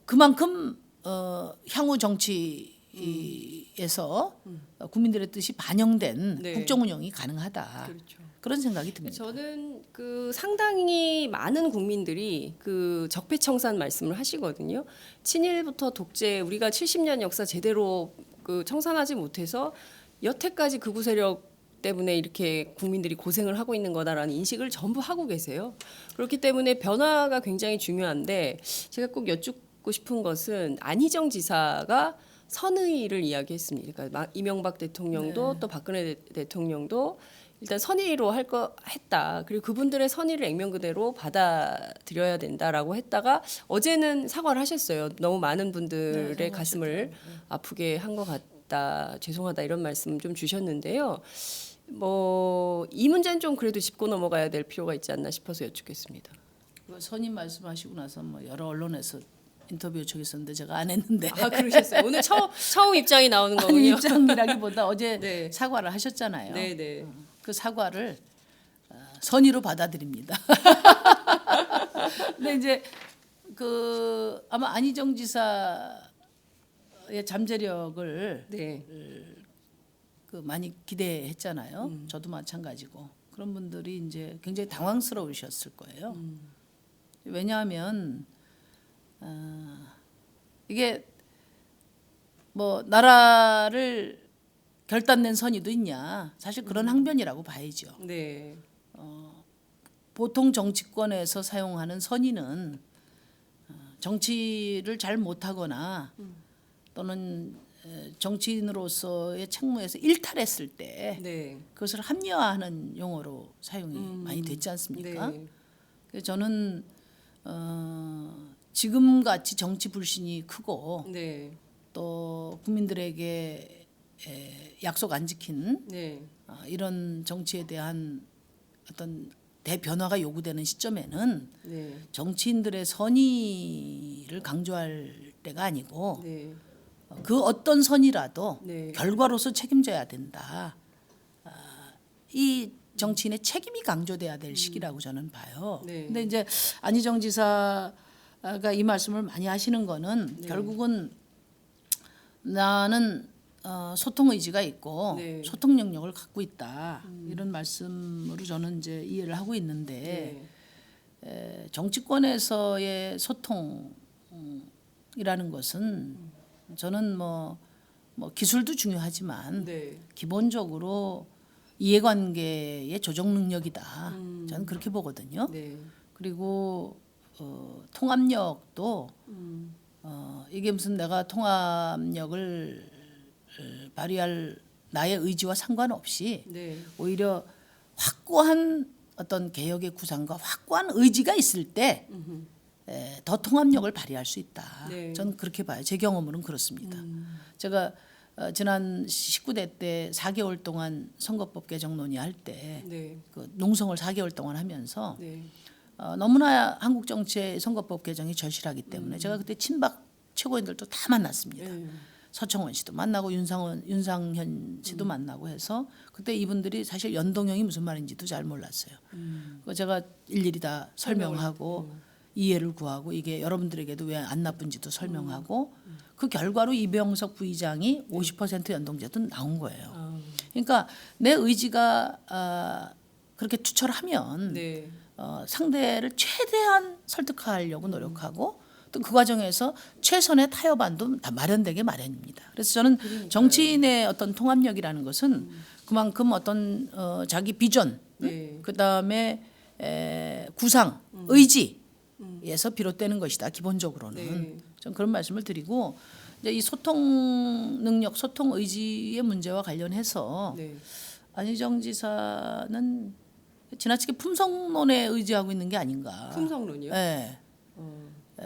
그만큼 향후 정치에서 국민들의 뜻이 반영된 네. 국정 운영이 가능하다. 그렇죠. 그런 생각이 듭니다. 저는 그 상당히 많은 국민들이 그 적폐청산 말씀을 하시거든요. 친일부터 독재 우리가 70년 역사 제대로 그 청산하지 못해서 여태까지 극우 세력 때문에 이렇게 국민들이 고생을 하고 있는 거다라는 인식을 전부 하고 계세요. 그렇기 때문에 변화가 굉장히 중요한데 제가 꼭 여쭙고 싶은 것은 안희정 지사가 선의를 이야기했습니다. 그러니까 이명박 대통령도 또 박근혜 대통령도 일단 선의로 했다. 그리고 그분들의 선의를 액면 그대로 받아들여야 된다라고 했다가 어제는 사과를 하셨어요. 너무 많은 분들의 가슴을 아프게 한 것 같다. 죄송하다 이런 말씀 좀 주셨는데요. 뭐 이 문제는 좀 그래도 짚고 넘어가야 될 필요가 있지 않나 싶어서 여쭙겠습니다. 선임 말씀하시고 나서 뭐 여러 언론에서 인터뷰 요청했었는데 제가 안 했는데. 아 그러셨어요. 오늘 처음 입장이 나오는 아니, 거군요. 입장이라기보다 어제 네. 사과를 하셨잖아요. 네네. 그 사과를 선의로 받아들입니다. 근데 이제 그 아마 안희정 지사의 잠재력을 네. 그 많이 기대했잖아요. 저도 마찬가지고 그런 분들이 이제 굉장히 당황스러우셨을 거예요. 왜냐하면 이게 뭐 나라를 결단낸 선의도 있냐? 사실 그런 항변이라고 봐야죠. 네. 보통 정치권에서 사용하는 선의는 정치를 잘 못하거나 또는 정치인으로서의 책무에서 일탈했을 때 네. 그것을 합리화하는 용어로 사용이 많이 됐지 않습니까? 네. 그래서 저는 지금 같이 정치 불신이 크고 네. 또 국민들에게 약속 안 지킨 네. 이런 정치에 대한 어떤 대변화가 요구되는 시점에는 네. 정치인들의 선의를 강조할 때가 아니고 네. 그 어떤 선이라도 네. 결과로서 책임져야 된다. 이 정치인의 책임이 강조돼야 될 시기라고 저는 봐요. 네. 근데 이제 안희정 지사 그러니까 이 말씀을 많이 하시는 거는 네. 결국은 나는 소통 의지가 있고 네. 소통 능력을 갖고 있다 이런 말씀으로 저는 이제 이해를 하고 있는데 네. 정치권에서의 소통이라는 것은 저는 뭐 기술도 중요하지만 네. 기본적으로 이해관계의 조정 능력이다. 저는 그렇게 보거든요. 네. 그리고 통합력도 이게 무슨 내가 통합력을 발휘할 나의 의지와 상관없이 네. 오히려 확고한 어떤 개혁의 구상과 확고한 의지가 있을 때 더 통합력을 발휘할 수 있다. 네. 저는 그렇게 봐요. 제 경험으로는 그렇습니다. 제가 지난 19대 때 4개월 동안 선거법 개정 논의할 때 네. 그 농성을 4개월 동안 하면서 네. 너무나 한국 정치의 선거법 개정이 절실하기 때문에 제가 그때 친박 최고인들도 다 만났습니다. 네. 서청원 씨도 만나고 윤상현 씨도 만나고 해서 그때 이분들이 사실 연동형이 무슨 말인지도 잘 몰랐어요. 그거 제가 일일이 다 설명하고 이해를 구하고 이게 여러분들에게도 왜 안 나쁜지도 설명하고 그 결과로 이병석 부의장이 50% 연동제도 나온 거예요. 그러니까 내 의지가 그렇게 투철하면 네. 상대를 최대한 설득하려고 노력하고 또 그 과정에서 최선의 타협안도 다 마련되게 마련입니다. 그래서 저는 정치인의 어떤 통합력이라는 것은 그만큼 어떤 자기 비전, 네. 그다음에 구상, 의지에서 비롯되는 것이다. 기본적으로는 네. 전 그런 말씀을 드리고 이제 이 소통 능력, 소통 의지의 문제와 관련해서 네. 안희정 지사는 지나치게 품성론에 의지하고 있는 게 아닌가. 품성론이요? 네.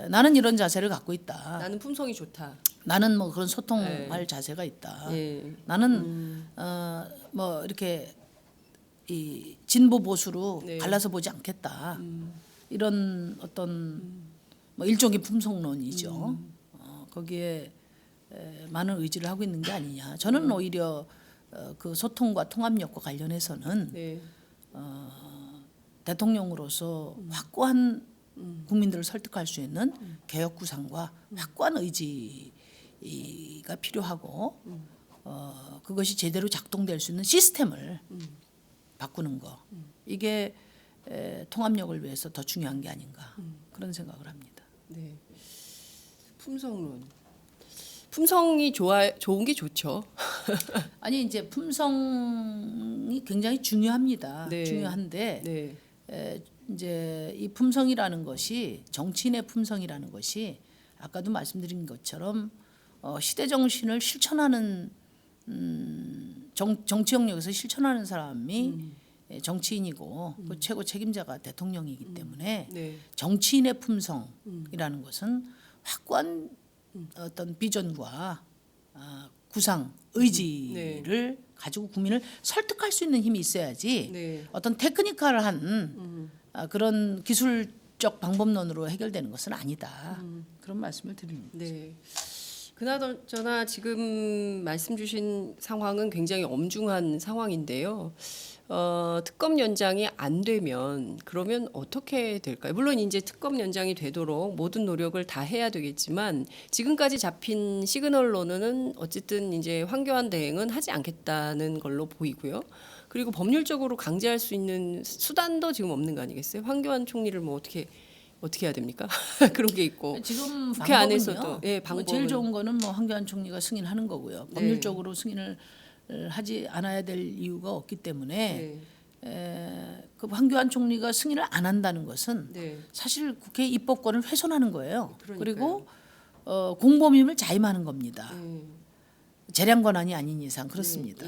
나는 이런 자세를 갖고 있다. 나는 품성이 좋다. 나는 뭐 그런 소통할 네. 자세가 있다. 예. 나는 뭐 이렇게 이 진보 보수로 네. 갈라서 보지 않겠다. 이런 어떤 뭐 일종의 품성론이죠. 거기에 많은 의지를 하고 있는 게 아니냐. 저는 오히려 그 소통과 통합력과 관련해서는 네. 대통령으로서 확고한 국민들을 설득할 수 있는 개혁 구상과 확고한 의지가 필요하고 그것이 제대로 작동될 수 있는 시스템을 바꾸는 거 이게 통합력을 위해서 더 중요한 게 아닌가 그런 생각을 합니다. 네. 품성론. 품성이 좋은 게 좋죠. 아니 이제 품성이 굉장히 중요합니다. 네. 중요한데 네. 이제 이 품성이라는 것이 정치인의 품성이라는 것이 아까도 말씀드린 것처럼 시대 정신을 실천하는 정치 영역에서 실천하는 사람이 정치인이고 그 최고 책임자가 대통령이기 때문에 네. 정치인의 품성이라는 것은 확고한 어떤 비전과 구상, 의지를 가지고 국민을 설득할 수 있는 힘이 있어야지 네. 어떤 테크니컬한 그런 기술적 방법론으로 해결되는 것은 아니다. 그런 말씀을 드립니다. 네. 그나저나 지금 말씀 주신 상황은 굉장히 엄중한 상황인데요. 특검 연장이 안 되면 그러면 어떻게 될까요? 물론 이제 특검 연장이 되도록 모든 노력을 다 해야 되겠지만 지금까지 잡힌 시그널로는 어쨌든 이제 황교안 대행은 하지 않겠다는 걸로 보이고요. 그리고 법률적으로 강제할 수 있는 수단도 지금 없는 거 아니겠어요? 황교안 총리를 뭐 어떻게 해야 됩니까? 그런 게 있고 지금 국회 방법은요. 안에서도 예, 뭐 방법은 제일 좋은 거는 뭐 황교안 총리가 승인하는 거고요. 법률적으로 승인을 하지 않아야 될 이유가 없기 때문에 그 황교안 총리가 승인을 안 한다는 것은 네. 사실 국회 입법권을 훼손하는 거예요. 그러니까요. 그리고 공범임을 자임하는 겁니다. 재량 권한이 아닌 이상 그렇습니다.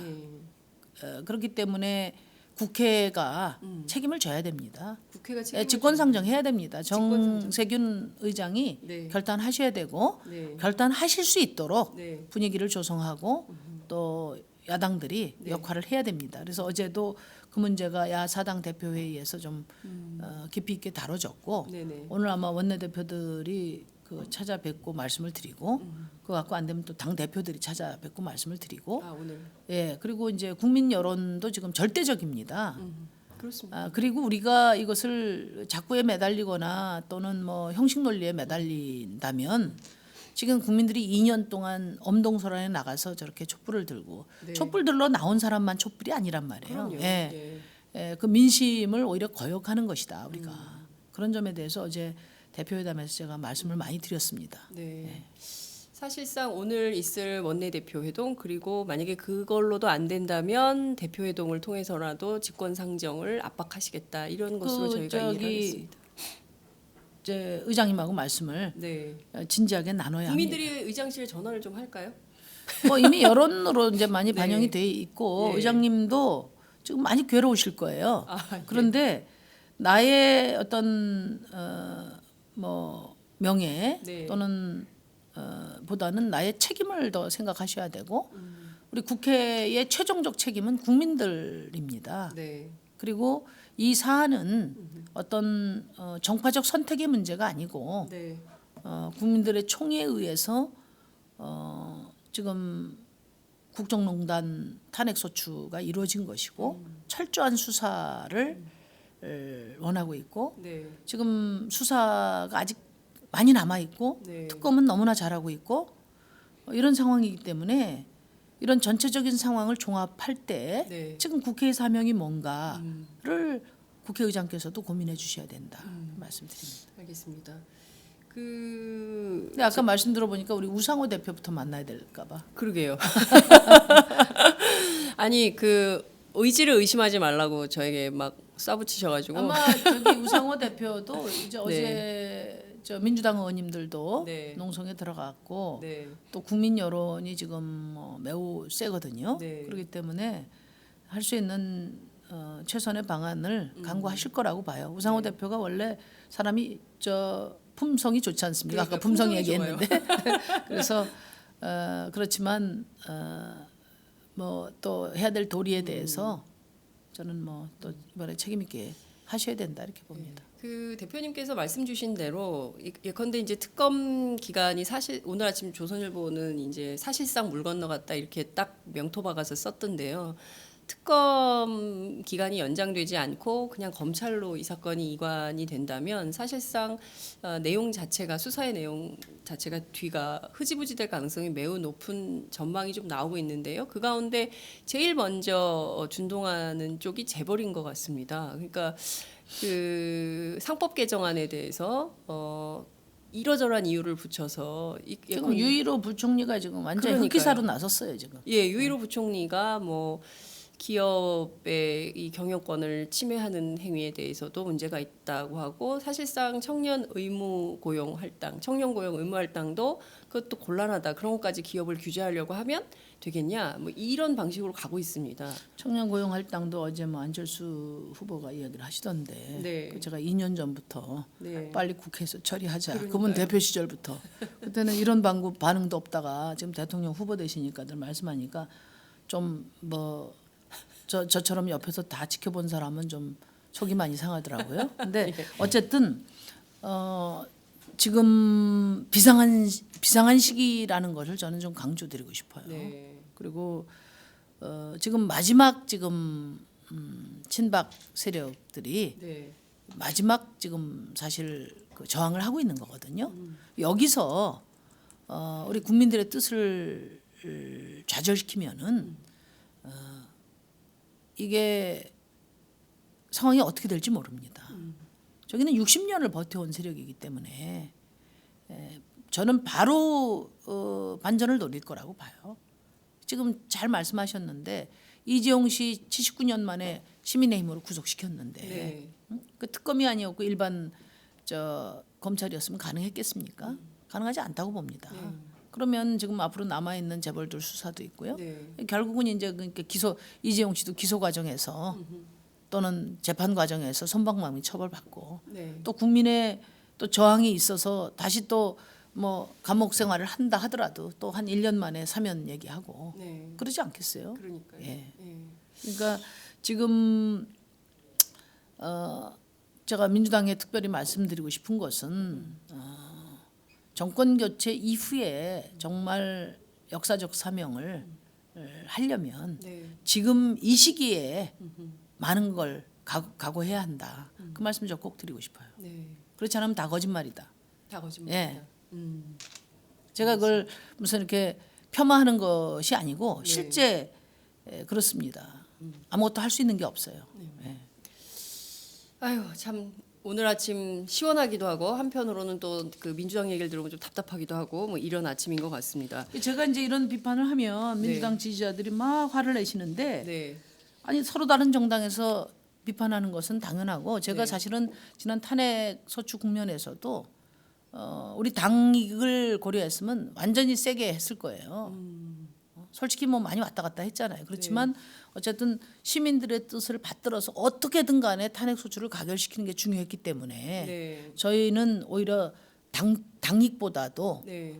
그렇기 때문에 국회가 책임을 져야 됩니다. 국회가 책임을 직권상정해야 됩니다. 직권상정. 정세균 의장이 네. 결단하셔야 되고 네. 결단하실 수 있도록 네. 분위기를 조성하고 또 야당들이 역할을 해야 됩니다. 그래서 어제도 그 문제가 야사당 대표회의에서 좀 깊이 있게 다뤄졌고 네네. 오늘 아마 원내대표들이 그 찾아뵙고 말씀을 드리고 그거 갖고 안 되면 또 당 대표들이 찾아뵙고 말씀을 드리고 아 오늘 예 그리고 이제 국민 여론도 지금 절대적입니다. 그렇습니다. 그리고 우리가 이것을 작부에 매달리거나 또는 뭐 형식 논리에 매달린다면 지금 국민들이 2년 동안 엄동설안에 나가서 저렇게 촛불을 들고 네. 촛불 들러 나온 사람만 촛불이 아니란 말이에요. 그럼요. 예. 네. 그 민심을 오히려 거역하는 것이다 우리가. 그런 점에 대해서 어제 대표회담에서 제가 말씀을 많이 드렸습니다. 네. 사실상 오늘 있을 원내대표 회동 그리고 만약에 그걸로도 안 된다면 대표 회동을 통해서라도 집권 상정을 압박하시겠다 이런 것으로 저희가 이해를 하겠습니다. 이제 의장님하고 말씀을 네. 진지하게 나눠야 합니다. 국민들이 의장실에 전화를 좀 할까요? 뭐 이미 여론으로 이제 많이 네. 반영이 돼 있고 네. 의장님도 지금 많이 괴로우실 거예요. 네. 그런데 나의 어떤 뭐 명예 네. 또는 보다는 나의 책임을 더 생각하셔야 되고 우리 국회의 최종적 책임은 국민들입니다. 네. 그리고 이 사안은 어떤 정파적 선택의 문제가 아니고 네. 국민들의 총의에 의해서 지금 국정농단 탄핵소추가 이루어진 것이고 철저한 수사를 원하고 있고 네. 지금 수사가 아직 많이 남아 있고 네. 특검은 너무나 잘하고 있고 이런 상황이기 때문에 이런 전체적인 상황을 종합할 때 네. 지금 국회의 사명이 뭔가를 국회의장께서도 고민해 주셔야 된다 말씀드립니다. 알겠습니다. 근데 아까 말씀 들어보니까 우리 우상호 대표부터 만나야 될까봐. 그러게요. 아니 그 의지를 의심하지 말라고 저에게 막 쏴붙이셔가지고. 아마 저기 우상호 대표도 이제 네. 어제 저 민주당 의원님들도 네. 농성에 들어갔고 네. 또 국민 여론이 지금 매우 세거든요. 네. 그렇기 때문에 할 수 있는 최선의 방안을 강구하실 거라고 봐요. 우상호 네. 대표가 원래 사람이 저 품성이 좋지 않습니까? 그러니까 아까 품성 품성이 얘기했는데 그래서 그렇지만 뭐 또 해야 될 도리에 대해서 저는 뭐 또 이번에 책임 있게 하셔야 된다 이렇게 봅니다. 그 대표님께서 말씀 주신 대로 예컨대 이제 특검 기간이 사실 오늘 아침 조선일보는 이제 사실상 물 건너갔다 이렇게 딱 명토 박아서 썼던데요. 특검 기간이 연장되지 않고 그냥 검찰로 이 사건이 이관이 된다면 사실상 내용 자체가 수사의 내용 자체가 뒤가 흐지부지 될 가능성이 매우 높은 전망이 좀 나오고 있는데요. 그 가운데 제일 먼저 준동하는 쪽이 재벌인 것 같습니다. 그러니까 그 상법 개정안에 대해서 이러저러한 이유를 붙여서 지금 유일호 부총리가 지금 완전 그러니까요. 흑기사로 나섰어요 지금. 예, 유일호 부총리가 뭐 기업의 이 경영권을 침해하는 행위에 대해서도 문제가 있다고 하고 사실상 청년 의무 고용 할당, 청년 고용 의무 할당도 그것도 곤란하다. 그런 것까지 기업을 규제하려고 하면 되겠냐? 뭐 이런 방식으로 가고 있습니다. 청년 고용 할당도 어제 뭐 안철수 후보가 이야기를 하시던데 네. 그 제가 2년 전부터 네. 빨리 국회에서 처리하자. 그러니까요. 그분 대표 시절부터 그때는 이런 반응도 없다가 지금 대통령 후보 되시니까 늘 말씀하니까 좀 뭐 저처럼 옆에서 다 지켜본 사람은 좀 속이 많이 상하더라고요. 근데 어쨌든 지금 비상한 시기라는 것을 저는 좀 강조드리고 싶어요. 네. 그리고 지금 마지막 지금 친박 세력들이 네. 마지막 지금 사실 그 저항을 하고 있는 거거든요. 여기서 우리 국민들의 뜻을 좌절시키면은 이게 상황이 어떻게 될지 모릅니다. 저기는 60년을 버텨온 세력이기 때문에 저는 바로 반전을 노릴 거라고 봐요. 지금 잘 말씀하셨는데 이재용 씨 79년 만에 시민의힘으로 구속시켰는데 네. 그 특검이 아니었고 일반 검찰이었으면 가능했겠습니까? 가능하지 않다고 봅니다. 그러면 지금 앞으로 남아 있는 재벌들 수사도 있고요. 네. 결국은 이제 그러니까 이재용 씨도 기소 과정에서 또는 재판 과정에서 선박망이 처벌받고 네. 또 국민의 또 저항이 있어서 다시 또 뭐 감옥 생활을 한다 하더라도 또 한 1년 만에 사면 얘기하고 네. 그러지 않겠어요? 그러니까요. 예. 예. 그러니까 지금 제가 민주당에 특별히 말씀드리고 싶은 것은 정권 교체 이후에 정말 역사적 사명을 하려면 네. 지금 이 시기에 많은 걸 각오해야 한다. 그 말씀 저 꼭 드리고 싶어요. 네. 그렇지 않으면 다 거짓말이다. 다 거짓말이다. 예. 제가 그걸 무슨 이렇게 폄하하는 것이 아니고 네. 실제 그렇습니다. 아무것도 할 수 있는 게 없어요. 예. 아유 참 오늘 아침 시원하기도 하고 한편으로는 또 그 민주당 얘기를 들으면 좀 답답하기도 하고 뭐 이런 아침인 것 같습니다. 제가 이제 이런 비판을 하면 민주당 지지자들이 막 화를 내시는데 네. 아니 서로 다른 정당에서 비판하는 것은 당연하고 제가 네. 사실은 지난 탄핵 소추 국면에서도 우리 당익을 고려했으면 완전히 세게 했을 거예요. 솔직히 뭐 많이 왔다 갔다 했잖아요. 그렇지만 어쨌든 시민들의 뜻을 받들어서 어떻게든 간에 탄핵 소추를 가결시키는 게 중요했기 때문에 네. 저희는 오히려 당익보다도 네.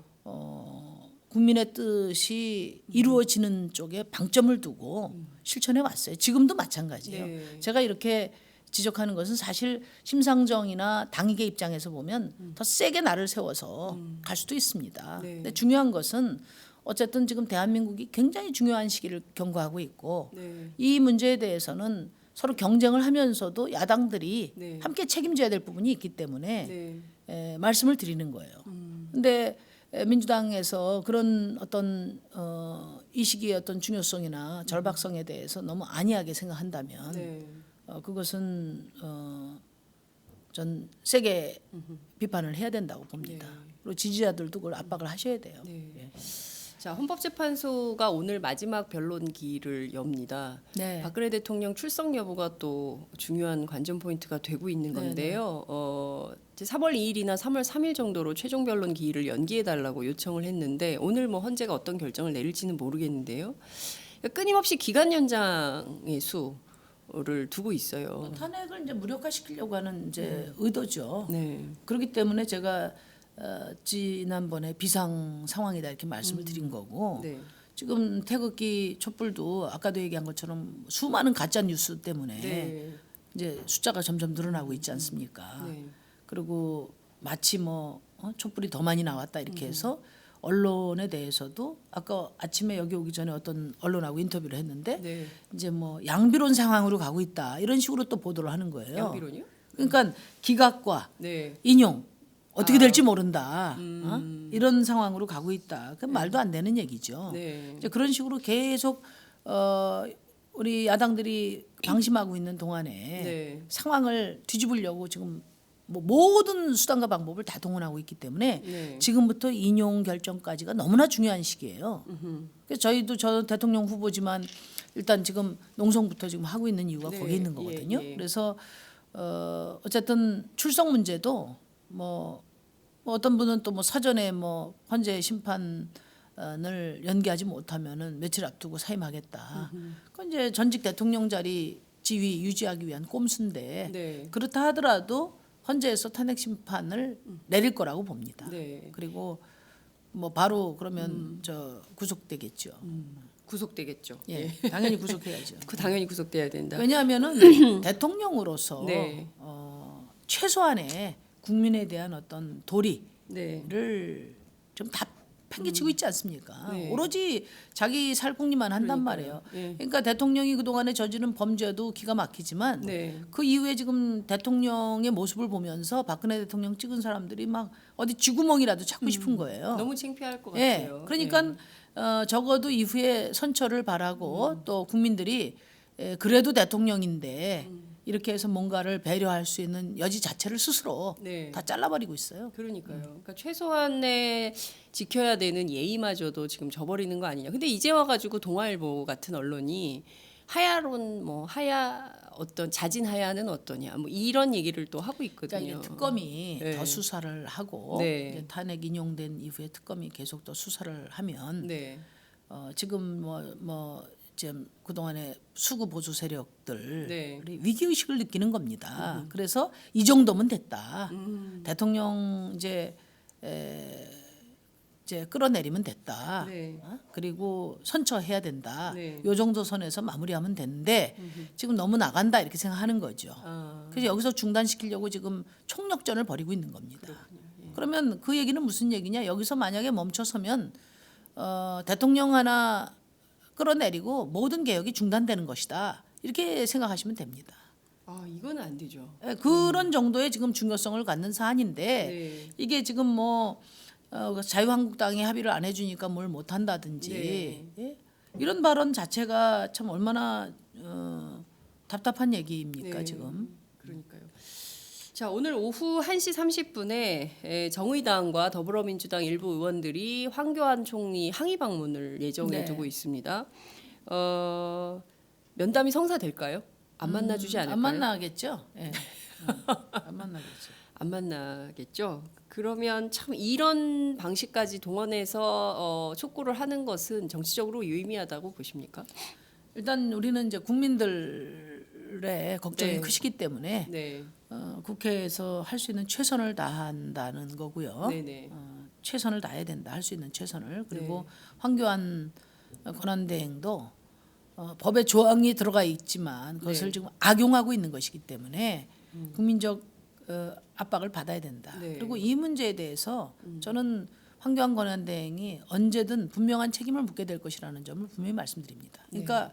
국민의 뜻이 이루어지는 쪽에 방점을 두고 실천해 왔어요. 지금도 마찬가지예요. 네. 제가 이렇게 지적하는 것은 사실 심상정이나 당익의 입장에서 보면 더 세게 나를 세워서 갈 수도 있습니다. 네. 근데 중요한 것은 어쨌든 지금 대한민국이 굉장히 중요한 시기를 경과하고 있고 네. 이 문제에 대해서는 서로 경쟁을 하면서도 야당들이 네. 함께 책임져야 될 부분이 있기 때문에 네. 말씀을 드리는 거예요. 근데 민주당에서 그런 어떤 이 시기의 어떤 중요성이나 절박성에 대해서 너무 안이하게 생각한다면 네. 그것은 전 세게 비판을 해야 된다고 봅니다. 그리고 지지자들도 그걸 압박을 하셔야 돼요. 네. 예. 자 헌법재판소가 오늘 마지막 변론기를 엽니다. 네. 박근혜 대통령 출석 여부가 또 중요한 관전 포인트가 되고 있는 건데요. 이제 3월 2일이나 3월 3일 정도로 최종 변론 기일을 연기해 달라고 요청을 했는데 오늘 뭐 헌재가 어떤 결정을 내릴지는 모르겠는데요. 끊임없이 기간 연장의 수를 두고 있어요. 탄핵을 이제 무력화시키려고 하는 이제 의도죠. 네. 그렇기 때문에 제가 지난번에 비상 상황이다 이렇게 말씀을 드린 거고 네. 지금 태극기 촛불도 아까도 얘기한 것처럼 수많은 가짜 뉴스 때문에 네. 이제 숫자가 점점 늘어나고 있지 않습니까? 네. 그리고 마치 뭐 촛불이 더 많이 나왔다 이렇게 해서 언론에 대해서도 아까 아침에 여기 오기 전에 어떤 언론하고 인터뷰를 했는데 네. 이제 뭐 양비론 상황으로 가고 있다 이런 식으로 또 보도를 하는 거예요. 양비론이요? 그러니까 기각과 네. 인용 어떻게 될지 모른다. 이런 상황으로 가고 있다. 그 말도 안 되는 얘기죠. 네. 이제 그런 식으로 계속 우리 야당들이 방심하고 있는 동안에 네. 상황을 뒤집으려고 지금 뭐 모든 수단과 방법을 다 동원하고 있기 때문에 네. 지금부터 인용 결정까지가 너무나 중요한 시기예요. 그래서 저희도 저 대통령 후보지만 일단 지금 농성부터 지금 하고 있는 이유가 네. 거기에 있는 거거든요. 예. 그래서 어쨌든 출석 문제도 뭐 어떤 분은 또 뭐 사전에 뭐 헌재 심판을 연기하지 못하면은 며칠 앞두고 사임하겠다. 그건 이제 전직 대통령 자리 지위 유지하기 위한 꼼수인데 네. 그렇다 하더라도 헌재에서 탄핵 심판을 내릴 거라고 봅니다. 네. 그리고 뭐 바로 그러면 저 구속되겠죠. 구속되겠죠. 예, 당연히 구속해야죠. 그 당연히 구속돼야 된다. 왜냐하면은 대통령으로서 네. 최소한의 국민에 대한 어떤 도리를 네. 좀 다 팽개치고 있지 않습니까? 네. 오로지 자기 살궁리만 한단 말이에요. 예. 그러니까 대통령이 그동안에 저지른 범죄도 기가 막히지만 네. 그 이후에 지금 대통령의 모습을 보면서 박근혜 대통령 찍은 사람들이 막 어디 쥐구멍이라도 찾고 싶은 거예요. 너무 창피할 것 예. 같아요. 그러니까 적어도 이후에 선처를 바라고 또 국민들이 그래도 대통령인데 이렇게 해서 뭔가를 배려할 수 있는 여지 자체를 스스로 네. 다 잘라버리고 있어요. 그러니까요. 그러니까 최소한의 지켜야 되는 예의마저도 지금 저버리는 거 아니냐. 근데 이제 와가지고 동아일보 같은 언론이 하야론 뭐 하야 어떤 자진 하야는 어떠냐 뭐 이런 얘기를 또 하고 있거든요. 그러니까 이제 특검이 네. 더 수사를 하고 네. 이제 탄핵 인용된 이후에 특검이 계속 더 수사를 하면 네. 지금 뭐 지금 그동안의 수구 보수 세력들 네. 위기 의식을 느끼는 겁니다. 그래서 이 정도면 됐다. 대통령 이제 끌어내리면 됐다. 네. 그리고 선처해야 된다. 네. 요 정도 선에서 마무리하면 되는데 지금 너무 나간다 이렇게 생각하는 거죠. 아, 그래서 여기서 중단시키려고 지금 총력전을 벌이고 있는 겁니다. 그러면 그 얘기는 무슨 얘기냐? 여기서 만약에 멈춰서면 대통령 하나 끌어내리고 모든 개혁이 중단되는 것이다. 이렇게 생각하시면 됩니다. 아, 이건 안 되죠. 예, 그런 정도의 지금 중요성을 갖는 사안인데 네. 이게 지금 뭐 자유한국당이 합의를 안 해주니까 뭘 못한다든지 네. 예? 이런 발언 자체가 참 얼마나 답답한 얘기입니까 네. 지금. 그러니까요. 자, 오늘 오후 1시 30분에 정의당과 더불어민주당 일부 의원들이 황교안 총리 항의 방문을 예정해 네. 두고 있습니다. 면담이 성사될까요? 안 만나주지 않을까요? 안 만나겠죠. 예. 안 만나겠죠. 안 만나겠죠. 그러면 참 이런 방식까지 동원해서 촉구를 하는 것은 정치적으로 유의미하다고 보십니까? 일단 우리는 이제 국민들의 걱정이 네. 크시기 때문에 네, 국회에서 할 수 있는 최선을 다한다는 거고요. 네네, 최선을 다해야 된다. 할 수 있는 최선을. 그리고 네. 황교안 권한대행도 법에 조항이 들어가 있지만 그것을 네. 지금 악용하고 있는 것이기 때문에 국민적 압박을 받아야 된다. 네. 그리고 이 문제에 대해서 저는 황교안 권한대행이 언제든 분명한 책임을 묻게 될 것이라는 점을 분명히 말씀드립니다. 그러니까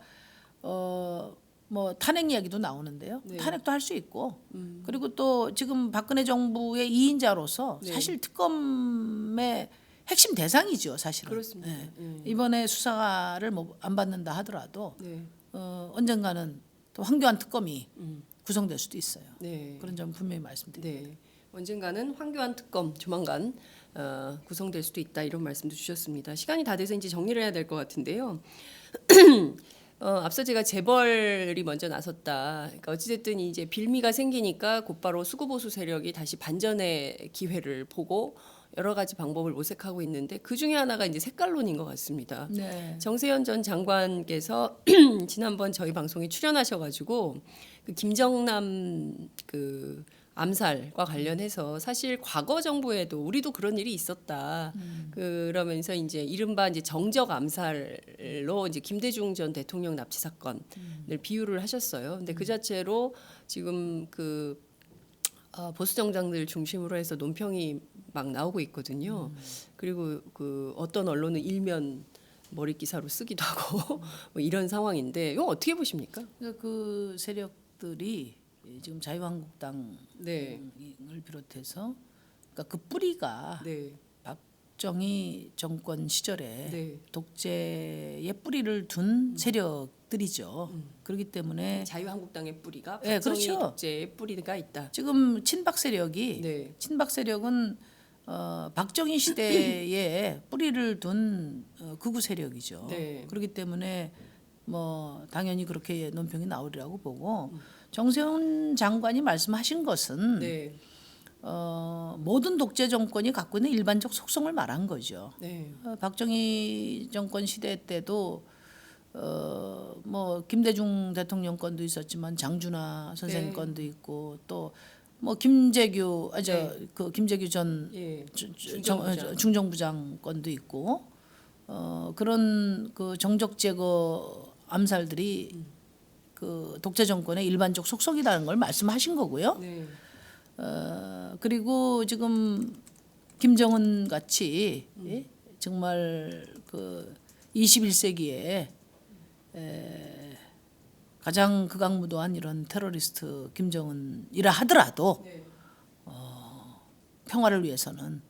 뭐 탄핵 이야기도 나오는데요. 네. 탄핵도 할 수 있고 그리고 또 지금 박근혜 정부의 2인자로서 네. 사실 특검의 핵심 대상이죠, 사실은. 그렇습니다. 예. 이번에 수사를 뭐 안 받는다 하더라도 네, 언젠가는 또 황교안 특검이 구성될 수도 있어요. 네, 그런 점 분명히 말씀드립니다. 네. 언젠가는 황교안 특검 조만간 구성될 수도 있다 이런 말씀도 주셨습니다. 시간이 다 돼서 이제 정리를 해야 될 것 같은데요. 앞서 제가 재벌이 먼저 나섰다. 그러니까 어찌됐든 이제 빌미가 생기니까 곧바로 수구보수 세력이 다시 반전의 기회를 보고 여러 가지 방법을 모색하고 있는데 그 중에 하나가 이제 색깔론인 것 같습니다. 네. 정세현 전 장관께서 지난번 저희 방송에 출연하셔가지고 그 김정남 그 암살과 관련해서 사실 과거 정부에도 우리도 그런 일이 있었다. 그러면서 이제 이른바 이제 정적 암살로 이제 김대중 전 대통령 납치 사건을 비유를 하셨어요. 근데 그 자체로 지금 그 보수 정당들 중심으로 해서 논평이 막 나오고 있거든요. 그리고 그 어떤 언론은 일면 머리 기사로 쓰기도 하고 뭐 이런 상황인데 이거 어떻게 보십니까? 그러니까 그 세력들이 지금 자유한국당을 네, 비롯해서 그러니까 그 뿌리가 네, 박정희 정권 시절에 네. 독재의 뿌리를 둔 세력들이죠. 그렇기 때문에 자유한국당의 뿌리가 네, 박정희 그렇죠. 독재의 뿌리가 있다. 지금 친박 세력이 네, 친박 세력은 박정희 시대에 뿌리를 둔 극우 세력이죠. 네. 그렇기 때문에 뭐 당연히 그렇게 논평이 나오리라고 보고 정세훈 장관이 말씀하신 것은 네, 모든 독재 정권이 갖고 있는 일반적 속성을 말한 거죠. 네, 박정희 정권 시대 때도 뭐 김대중 대통령 건도 있었지만 장준하 선생 네. 건도 있고 또 뭐 김재규 그 김재규 전 예, 중정부장 건도 있고 그런 그 정적 제거 암살들이 그 독재 정권의 일반적 속성이라는 걸 말씀하신 거고요. 네, 그리고 지금 김정은 같이 예? 정말 그 21세기에 가장 극악무도한 이런 테러리스트 김정은이라 하더라도 네. 평화를 위해서는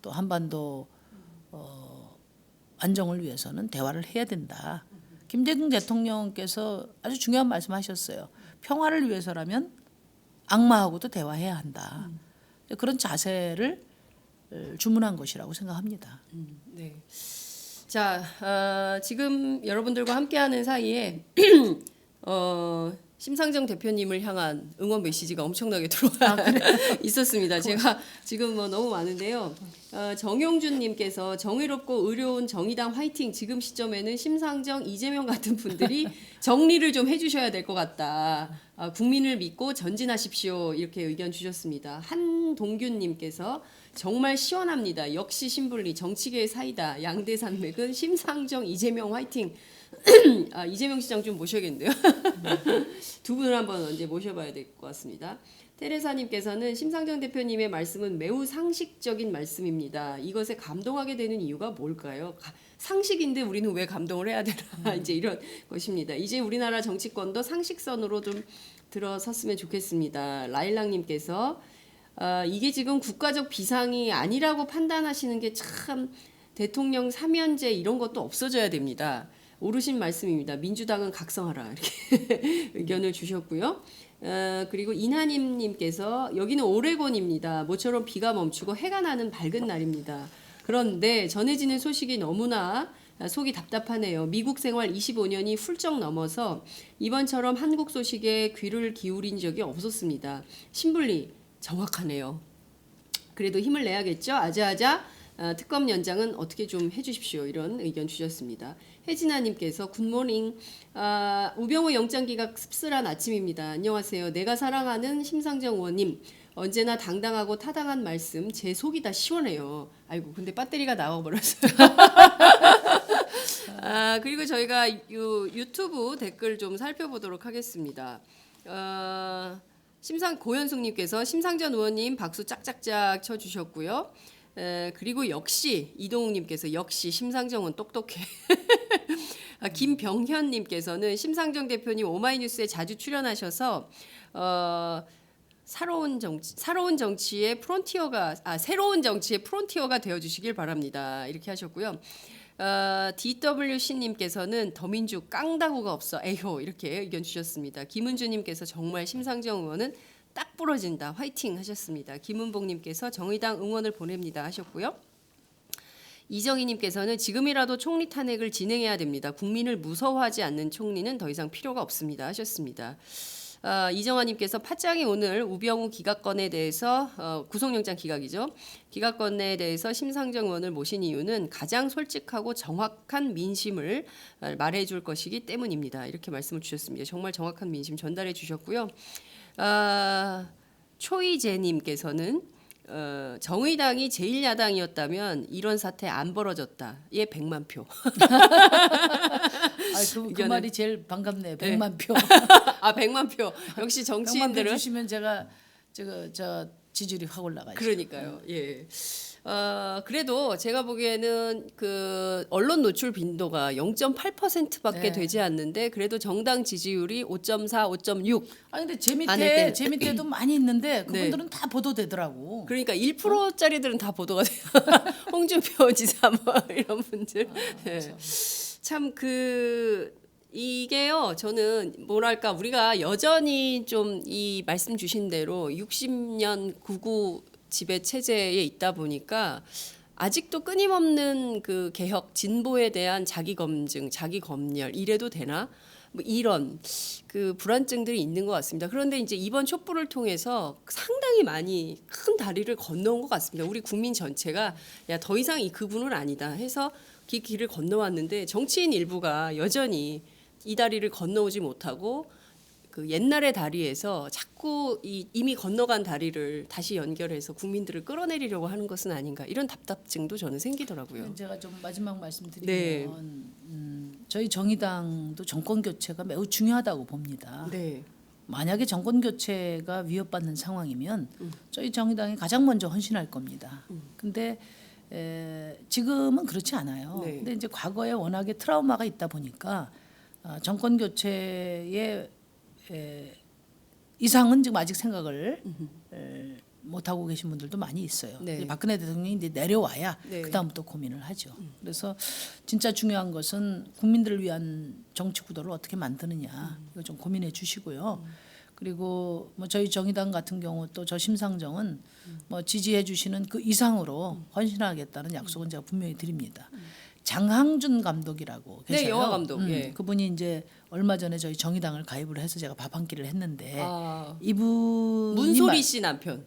또 한반도 안정을 위해서는 대화를 해야 된다. 김대중 대통령께서 아주 중요한 말씀하셨어요. 평화를 위해서라면 악마하고도 대화해야 한다. 그런 자세를 주문한 것이라고 생각합니다. 네. 자, 지금 여러분들과 함께하는 사이에 심상정 대표님을 향한 응원 메시지가 엄청나게 들어와 있었습니다. 제가 지금 뭐 너무 많은데요. 정용준님께서 정의롭고 의로운 정의당 화이팅. 지금 시점에는 심상정, 이재명 같은 분들이 정리를 좀 해주셔야 될 것 같다. 국민을 믿고 전진하십시오. 이렇게 의견 주셨습니다. 한동균님께서 정말 시원합니다. 역시 신불리 정치계의 사이다. 양대산맥은 심상정, 이재명 화이팅. 이재명 시장 좀 모셔야겠는데요. 두 분을 한번 이제 모셔봐야 될 것 같습니다. 테레사님께서는 심상정 대표님의 말씀은 매우 상식적인 말씀입니다. 이것에 감동하게 되는 이유가 뭘까요? 상식인데 우리는 왜 감동을 해야 되나 이제 이런 것입니다. 이제 우리나라 정치권도 상식선으로 좀 들어섰으면 좋겠습니다. 라일락님께서 이게 지금 국가적 비상이 아니라고 판단하시는 게 참 대통령 사면제 이런 것도 없어져야 됩니다. 옳으신 말씀입니다. 민주당은 각성하라 이렇게 의견을 주셨고요. 그리고 이나님님께서 여기는 오레곤입니다. 모처럼 비가 멈추고 해가 나는 밝은 날입니다. 그런데 전해지는 소식이 너무나 속이 답답하네요. 미국 생활 25년이 훌쩍 넘어서 이번처럼 한국 소식에 귀를 기울인 적이 없었습니다. 신불리 정확하네요. 그래도 힘을 내야겠죠. 아자아자 특검 연장은 어떻게 좀 해주십시오. 이런 의견 주셨습니다. 혜진아님께서 굿모닝. 우병우 영장기각 씁쓸한 아침입니다. 안녕하세요. 내가 사랑하는 심상정 의원님. 언제나 당당하고 타당한 말씀. 제 속이 다 시원해요. 아이고 근데 배터리가 나와버렸어요. 그리고 저희가 유튜브 댓글 좀 살펴보도록 하겠습니다. 고현숙님께서 심상정 의원님 박수 짝짝짝 쳐주셨고요. 그리고 역시 이동욱님께서 역시 심상정은 똑똑해. 김병현님께서는 심상정 대표님 오마이뉴스에 자주 출연하셔서 새로운 정치의 프론티어가 되어주시길 바랍니다. 이렇게 하셨고요. DWC님께서는 더민주 깡다구가 없어 에효 이렇게 의견 주셨습니다. 김은주님께서 정말 심상정 의원은 딱 부러진다 화이팅 하셨습니다. 김은복님께서 정의당 응원을 보냅니다 하셨고요. 이정희님께서는 지금이라도 총리 탄핵을 진행해야 됩니다. 국민을 무서워하지 않는 총리는 더 이상 필요가 없습니다 하셨습니다. 이정환님께서 파장이 오늘 우병우 기각건에 대해서 구속영장 기각이죠. 기각건에 대해서 심상정 의원을 모신 이유는 가장 솔직하고 정확한 민심을 말해줄 것이기 때문입니다. 이렇게 말씀을 주셨습니다. 정말 정확한 민심 전달해 주셨고요. 초이재님께서는 정의당이 제1야당이었다면 이런 사태 안 벌어졌다. 예, 100만 표. 그 말이 제일 반갑네요. 100만 표. 100만 표. 역시 100만 표 정치인들은 주시면 제가 저 지지율이 확 올라가죠. 그러니까요. 예. 그래도 제가 보기에는 그 언론 노출 빈도가 0.8%밖에 네. 되지 않는데 그래도 정당 지지율이 5.4, 5.6. 근데 안에 제 밑에도 많이 있는데 그분들은 다 보도되더라고. 그러니까 1%짜리들은 다 보도가 돼요. 홍준표 지사 뭐 이런 분들. 예. 참 이게요. 저는 뭐랄까 우리가 여전히 좀 이 말씀 주신 대로 60년 구구 지배 체제에 있다 보니까 아직도 끊임없는 그 개혁 진보에 대한 자기 검증, 자기 검열 이래도 되나? 뭐 이런 그 불안증들이 있는 것 같습니다. 그런데 이제 이번 촛불을 통해서 상당히 많이 큰 다리를 건너온 것 같습니다. 우리 국민 전체가 야 더 이상 이 그분은 아니다 해서 그 길을 건너왔는데 정치인 일부가 여전히 이 다리를 건너오지 못하고 그 옛날의 다리에서 자꾸 이미 건너간 다리를 다시 연결해서 국민들을 끌어내리려고 하는 것은 아닌가 이런 답답증도 저는 생기더라고요. 제가 좀 마지막 말씀드리면 네. 저희 정의당도 정권 교체가 매우 중요하다고 봅니다. 네. 만약에 정권 교체가 위협받는 상황이면 저희 정의당이 가장 먼저 헌신할 겁니다. 근데 지금은 그렇지 않아요. 네. 근데 이제 과거에 워낙에 트라우마가 있다 보니까 정권 교체의 이상은 지금 아직 생각을 못 하고 계신 분들도 많이 있어요. 네. 박근혜 대통령이 이제 내려와야 네. 그다음부터 고민을 하죠. 그래서 진짜 중요한 것은 국민들을 위한 정치 구도를 어떻게 만드느냐 이거 좀 고민해 주시고요. 그리고 뭐 저희 정의당 같은 경우 또 저 심상정은 뭐 지지해 주시는 그 이상으로 헌신하겠다는 약속은 제가 분명히 드립니다. 장항준 감독이라고 계셔요. 네, 영화 감독. 예. 그분이 이제 얼마 전에 저희 정의당을 가입을 해서 제가 밥 한 끼를 했는데 이분 문소리 씨 남편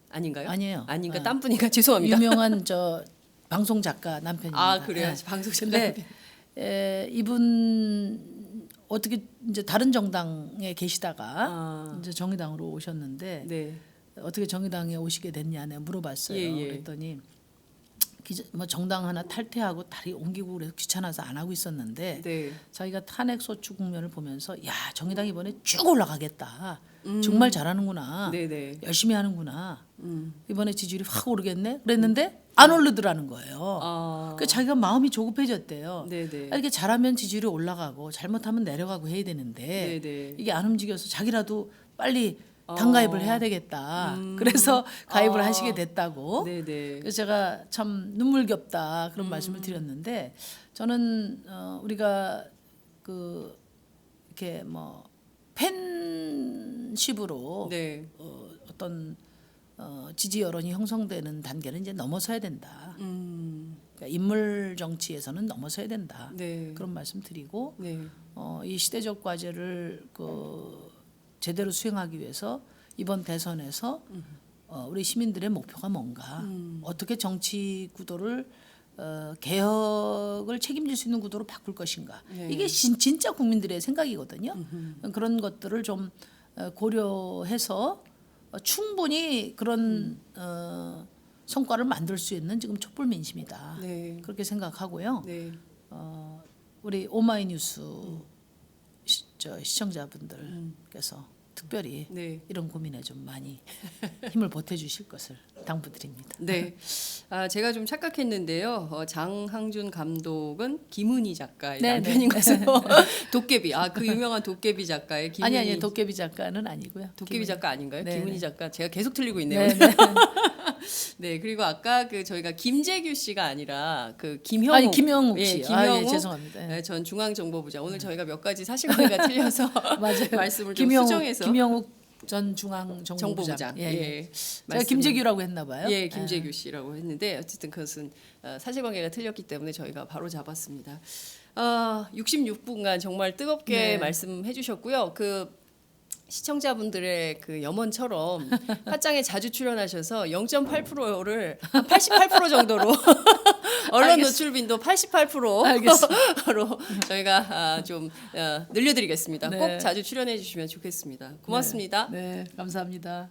아닌가요? 아니에요. 아닌가 딴 분인가 죄송합니다. 유명한 저 방송 작가 남편입니다. 그래요. 네. 방송 근데 작가. 이분 어떻게 이제 다른 정당에 계시다가 이제 정의당으로 오셨는데 네. 어떻게 정의당에 오시게 됐냐 내가 물어봤어요. 예. 그랬더니 뭐 정당 하나 탈퇴하고 다리 옮기고 그래서 귀찮아서 안 하고 있었는데 네. 자기가 탄핵 소추 국면을 보면서 야 정의당 이번에 쭉 올라가겠다. 정말 잘하는구나. 네네. 열심히 하는구나. 이번에 지지율이 확 오르겠네. 그랬는데 안 오르더라는 거예요. 아, 그 자기가 마음이 조급해졌대요. 네네. 이렇게 잘하면 지지율이 올라가고 잘못하면 내려가고 해야 되는데 네네. 이게 안 움직여서 자기라도 빨리 당가입을 해야 되겠다. 그래서 가입을 하시게 됐다고. 네네. 그래서 제가 참 눈물겹다 그런 말씀을 드렸는데 저는 우리가 그 이렇게 뭐 팬십으로 네. 어떤 지지 여론이 형성되는 단계는 이제 넘어서야 된다. 그러니까 인물 정치에서는 넘어서야 된다. 네. 그런 말씀 드리고 네. 이 시대적 과제를 제대로 수행하기 위해서 이번 대선에서 우리 시민들의 목표가 뭔가, 어떻게 정치 구도를 개혁을 책임질 수 있는 구도로 바꿀 것인가. 네. 이게 진짜 국민들의 생각이거든요. 그런 것들을 좀 고려해서 충분히 그런 성과를 만들 수 있는 지금 촛불 민심이다. 네. 그렇게 생각하고요. 네. 우리 오마이뉴스 시청자분들께서 특별히 네. 이런 고민에 좀 많이 힘을 보태주실 것을 당부드립니다. 네. 제가 좀 착각했는데요. 장항준 감독은 김은희 작가의 네, 남편인 네. 것으로 도깨비. 그 유명한 도깨비 작가의 김은희. 아니 도깨비 작가는 아니고요. 도깨비 작가 아닌가요? 네, 김은희 네. 작가. 제가 계속 틀리고 있네요. 네, 네. 네, 그리고 아까 저희가 김재규 씨가 아니라 김형욱. 아니 김영욱 씨. 김형욱. 죄송합니다. 네, 전 중앙정보부장. 오늘 저희가 몇 가지 사실관계가 틀려서 맞아요. 말씀을 좀 수정해서 김영욱 전 중앙정보부장. 정보부장. 예, 예. 제가 말씀을- 김재규라고 했나 봐요. 예, 김재규 씨라고 했는데 어쨌든 그것은 사실관계가 틀렸기 때문에 저희가 바로 잡았습니다. 66분간 정말 뜨겁게 네. 말씀해 주셨고요. 시청자분들의 염원처럼 팟짱에 자주 출연하셔서 0.8%를 88% 정도로 언론 노출 빈도 88%로 저희가 좀 늘려드리겠습니다. 네. 꼭 자주 출연해 주시면 좋겠습니다. 고맙습니다. 네, 감사합니다.